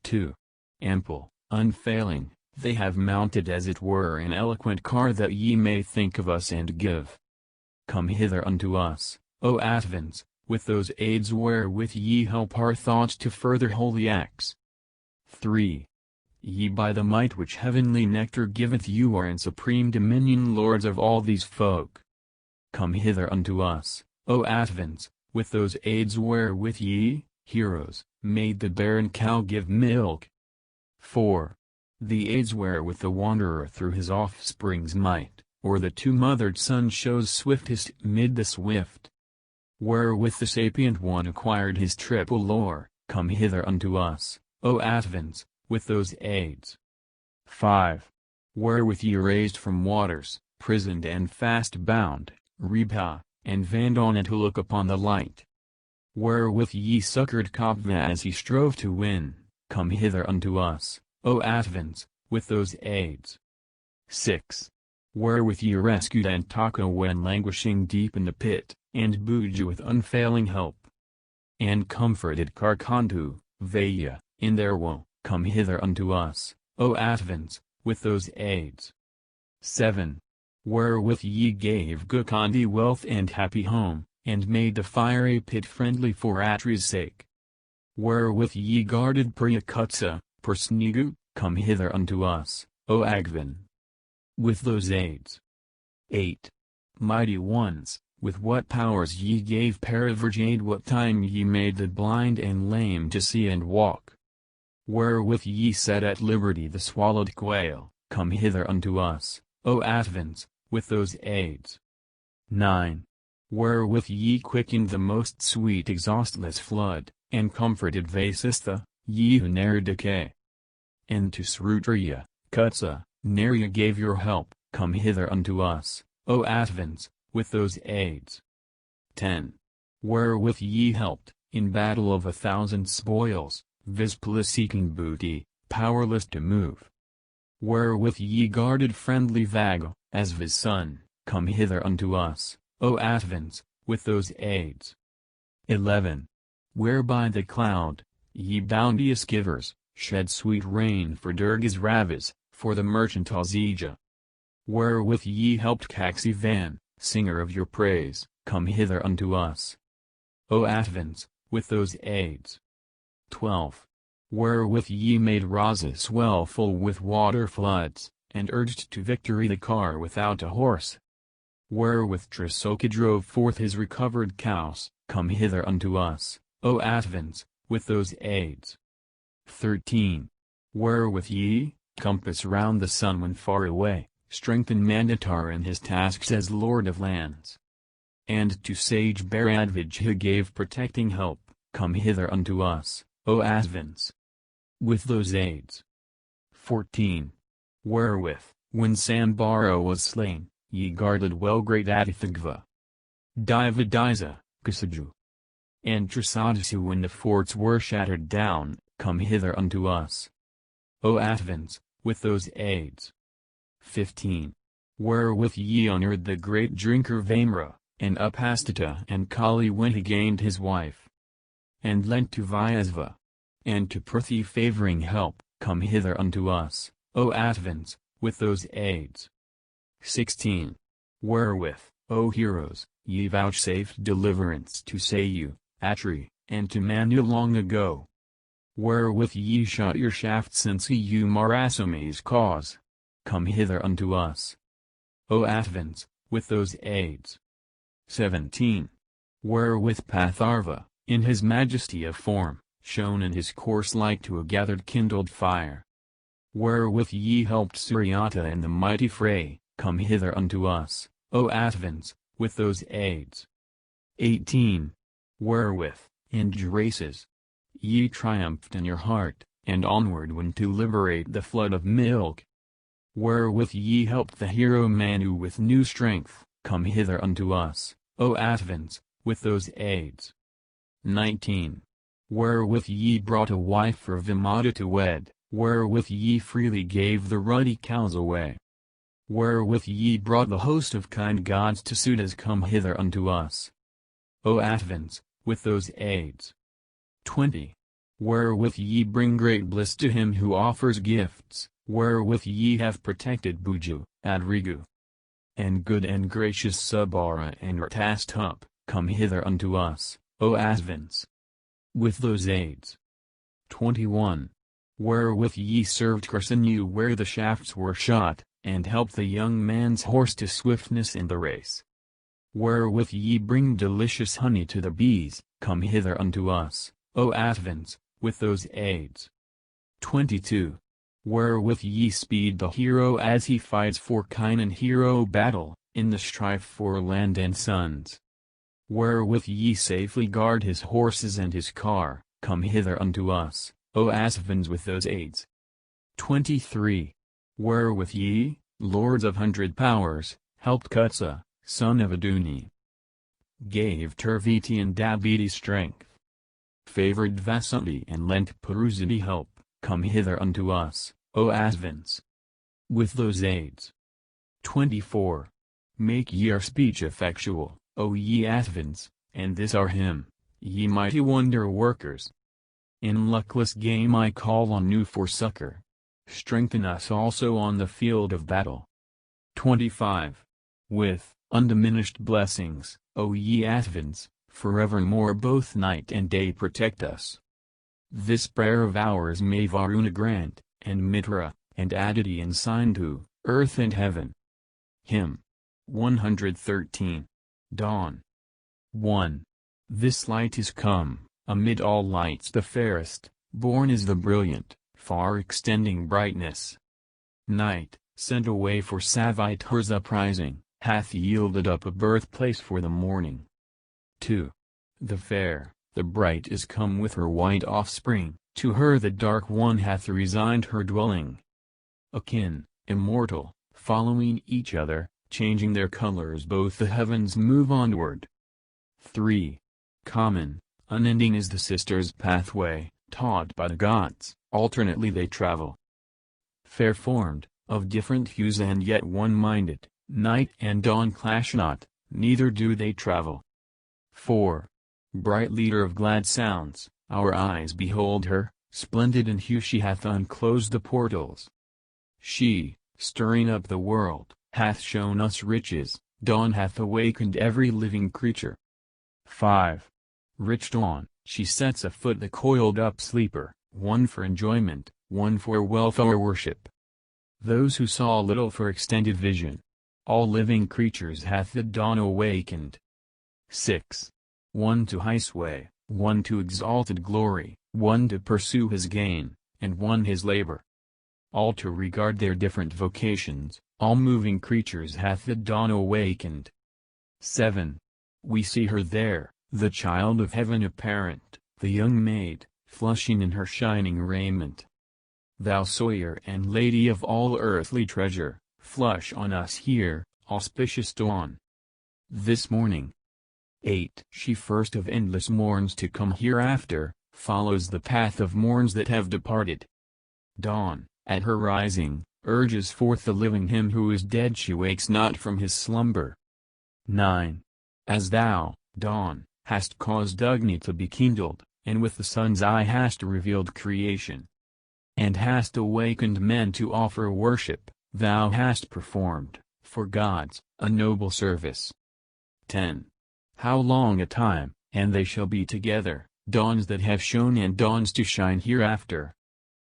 2. Ample, unfailing, they have mounted as it were an eloquent car that ye may think of us and give. Come hither unto us, O Asvins, with those aids wherewith ye help our thoughts to further holy acts. 3. Ye by the might which heavenly nectar giveth you are in supreme dominion lords of all these folk. Come hither unto us, O Asvins, with those aids wherewith ye, heroes, made the barren cow give milk. 4. The aids wherewith the wanderer through his offspring's might, or the two-mothered son shows swiftest mid the swift. Wherewith the sapient one acquired his triple lore, come hither unto us, O Asvins, with those aids. 5. Wherewith ye raised from waters, prisoned and fast bound, Rebha, and Vandana to look upon the light. Wherewith ye succored Kapva as he strove to win, come hither unto us, O Asvins, with those aids. 6. Wherewith ye rescued Antaka when languishing deep in the pit, and Bhuja with unfailing help. And comforted Karkantu, Vaya, in their woe, come hither unto us, O Asvins, with those aids. 7. Wherewith ye gave Gukandi wealth and happy home, and made the fiery pit friendly for Atri's sake. Wherewith ye guarded Priyakutsa, Persnigu, come hither unto us, O Agvan. With those aids. 8. Mighty ones, with what powers ye gave Paravirjade what time ye made the blind and lame to see and walk. Wherewith ye set at liberty the swallowed quail, come hither unto us, O Asvins, with those aids. 9. Wherewith ye quickened the most sweet exhaustless flood, and comforted Vasistha, ye who ne'er decay. And to Srutriya, Kutsa, Narya gave your help, come hither unto us, O Asvins, with those aids. 10. Wherewith ye helped, in battle of 1,000 spoils, Vispala seeking booty, powerless to move. Wherewith ye guarded friendly Vagal, as his son, come hither unto us, O Atvans, with those aids. 11. Whereby the cloud, ye bounteous givers, shed sweet rain for Durga's Ravas, for the merchant Azija. Wherewith ye helped Kaxivan, singer of your praise, come hither unto us, O Atvans, with those aids. 12. Wherewith ye made Raza swell full with water floods, and urged to victory the car without a horse. Wherewith Trasoka drove forth his recovered cows, come hither unto us, O Atvans, with those aids. 13. Wherewith ye, compass round the sun when far away, strengthen Mandatar in his tasks as lord of lands. And to sage Bharadvajha gave protecting help, come hither unto us, O Atvans, with those aids. 14. Wherewith, when Sambara was slain, ye guarded well great Adithagva, Divadiza, Kasaju, and Trasadasu when the forts were shattered down, come hither unto us, O Atvans, with those aids. 15. Wherewith ye honored the great drinker Vamra, and Upastita and Kali when he gained his wife, and lent to Vyasva, and to Prithvi favoring help, come hither unto us, O Atvans, with those aids. 16. Wherewith, O heroes, ye vouchsafed deliverance to Sayu, Atri, and to Manu long ago. Wherewith ye shot your shafts in Siyu Marasome's cause, come hither unto us, O Atvans, with those aids. 17. Wherewith Patharva, in his majesty of form, shone in his course like to a gathered kindled fire. Wherewith ye helped Suryata in the mighty fray, come hither unto us, O Atvans, with those aids. 18. Wherewith, in races, ye triumphed in your heart, and onward went to liberate the flood of milk. Wherewith ye helped the hero Manu with new strength, come hither unto us, O Atvans, with those aids. 19. Wherewith ye brought a wife for Vimata to wed, wherewith ye freely gave the ruddy cows away. Wherewith ye brought the host of kind gods to Sudas, come hither unto us, O Atvans, with those aids. 20. Wherewith ye bring great bliss to him who offers gifts, wherewith ye have protected Buju, Adrigu, and good and gracious Subara and Ratastup, come hither unto us, O Atvans, with those aids. 21. Wherewith ye served Krishna where the shafts were shot, and helped the young man's horse to swiftness in the race. Wherewith ye bring delicious honey to the bees, come hither unto us, O Atvans, with those aids. 22. Wherewith ye speed the hero as he fights for kine and hero battle, in the strife for land and sons. Wherewith ye safely guard his horses and his car, come hither unto us, O Atvans, with those aids. 23. Wherewith ye, lords of 100 powers, helped Kutsa, son of Aduni, gave Turviti and Dabiti strength, favored Vasunti and lent Parusiti help, come hither unto us, O Atvans, with those aids. 24. Make ye our speech effectual, O ye Atvans, and this our hymn, ye mighty wonder workers. In luckless game I call on you for succor. Strengthen us also on the field of battle. 25. With undiminished blessings, O ye Atvans, forevermore both night and day protect us. This prayer of ours may Varuna grant, and Mitra, and Aditi and Sindhu, earth and heaven. Hymn 113. Dawn. 1. This light is come, amid all lights the fairest, born is the brilliant, far extending brightness. Night, sent away for Savitors uprising, hath yielded up a birthplace for the morning. 2. The fair, the bright is come with her white offspring, to her the dark one hath resigned her dwelling. Akin, immortal, following each other, changing their colors both the heavens move onward. 3. Common, unending is the sisters' pathway, taught by the gods, alternately they travel. Fair-formed, of different hues and yet one-minded, night and dawn clash not, neither do they travel. 4. Bright leader of glad sounds, our eyes behold her, splendid in hue she hath unclosed the portals. She, stirring up the world, hath shown us riches, dawn hath awakened every living creature. 5. Rich dawn, she sets afoot the coiled-up sleeper, one for enjoyment, one for welfare worship. Those who saw little for extended vision. All living creatures hath the dawn awakened. 6. One to high sway, one to exalted glory, one to pursue his gain, and one his labor. All to regard their different vocations, all moving creatures hath the dawn awakened. 7. We see her there, the child of heaven apparent, the young maid, flushing in her shining raiment. Thou sawyer and lady of all earthly treasure, flush on us here, auspicious dawn. This morning. 8. She first of endless morns to come hereafter, follows the path of morns that have departed. Dawn, at her rising, urges forth the living him who is dead, she wakes not from his slumber. 9. As thou, dawn, hast caused Agni to be kindled, and with the sun's eye hast revealed creation, and hast awakened men to offer worship, thou hast performed, for gods, a noble service. 10. How long a time, and they shall be together, dawns that have shone and dawns to shine hereafter.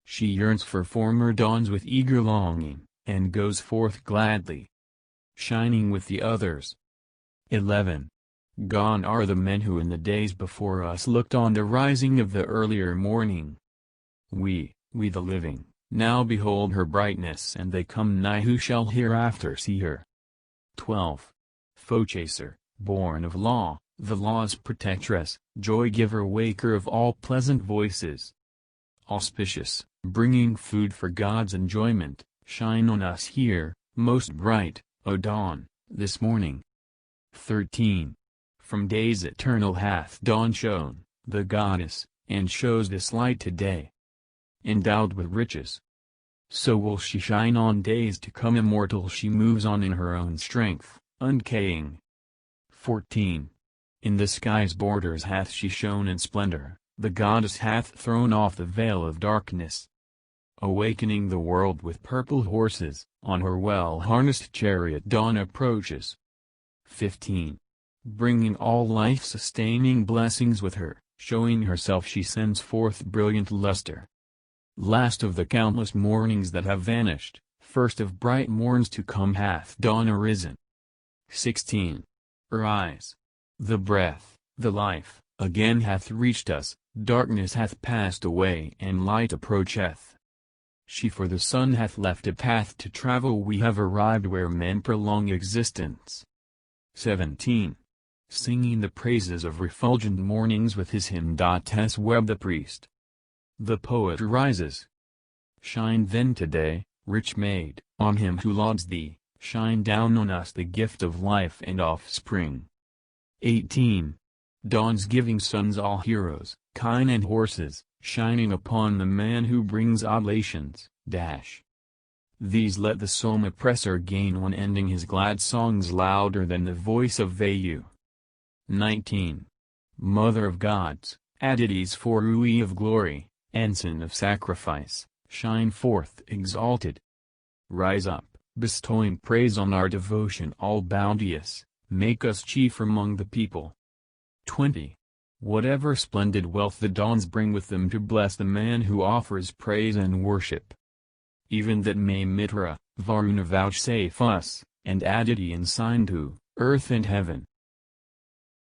She yearns for former dawns with eager longing, and goes forth gladly, shining with the others. 11. Gone are the men who in the days before us looked on the rising of the earlier morning. We the living, now behold her brightness, and they come nigh who shall hereafter see her. 12. Foe chaser, born of law, the law's protectress, joy-giver, waker of all pleasant voices. Auspicious, bringing food for God's enjoyment, shine on us here, most bright, O dawn, this morning. 13. From days eternal hath dawn shone, the goddess, and shows this light today. Endowed with riches, so will she shine on days to come. Immortal she moves on in her own strength, uncaying. 14. In the sky's borders hath she shone in splendor, the goddess hath thrown off the veil of darkness. Awakening the world with purple horses, on her well-harnessed chariot dawn approaches. 15. Bringing all life-sustaining blessings with her, showing herself she sends forth brilliant luster. Last of the countless mornings that have vanished, first of bright morns to come hath dawn arisen. 16. Arise. The breath, the life, again hath reached us, darkness hath passed away and light approacheth. She for the sun hath left a path to travel, we have arrived where men prolong existence. 17. Singing the praises of refulgent mornings with his hymn. Web the priest. The poet rises. Shine then today, rich maid, on him who lauds thee, shine down on us the gift of life and offspring. 18. Dawn's giving sons all heroes, kine and horses, shining upon the man who brings oblations. These let the Soma oppressor gain on, ending his glad songs louder than the voice of Vayu. 19. Mother of gods, Adity's forerunner of glory, ensign of sacrifice, shine forth exalted. Rise up, bestowing praise on our devotion all bounteous, make us chief among the people. 20. Whatever splendid wealth the dawns bring with them to bless the man who offers praise and worship. Even that may Mitra, Varuna vouchsafe us, and Aditi and Sindhu, earth and heaven,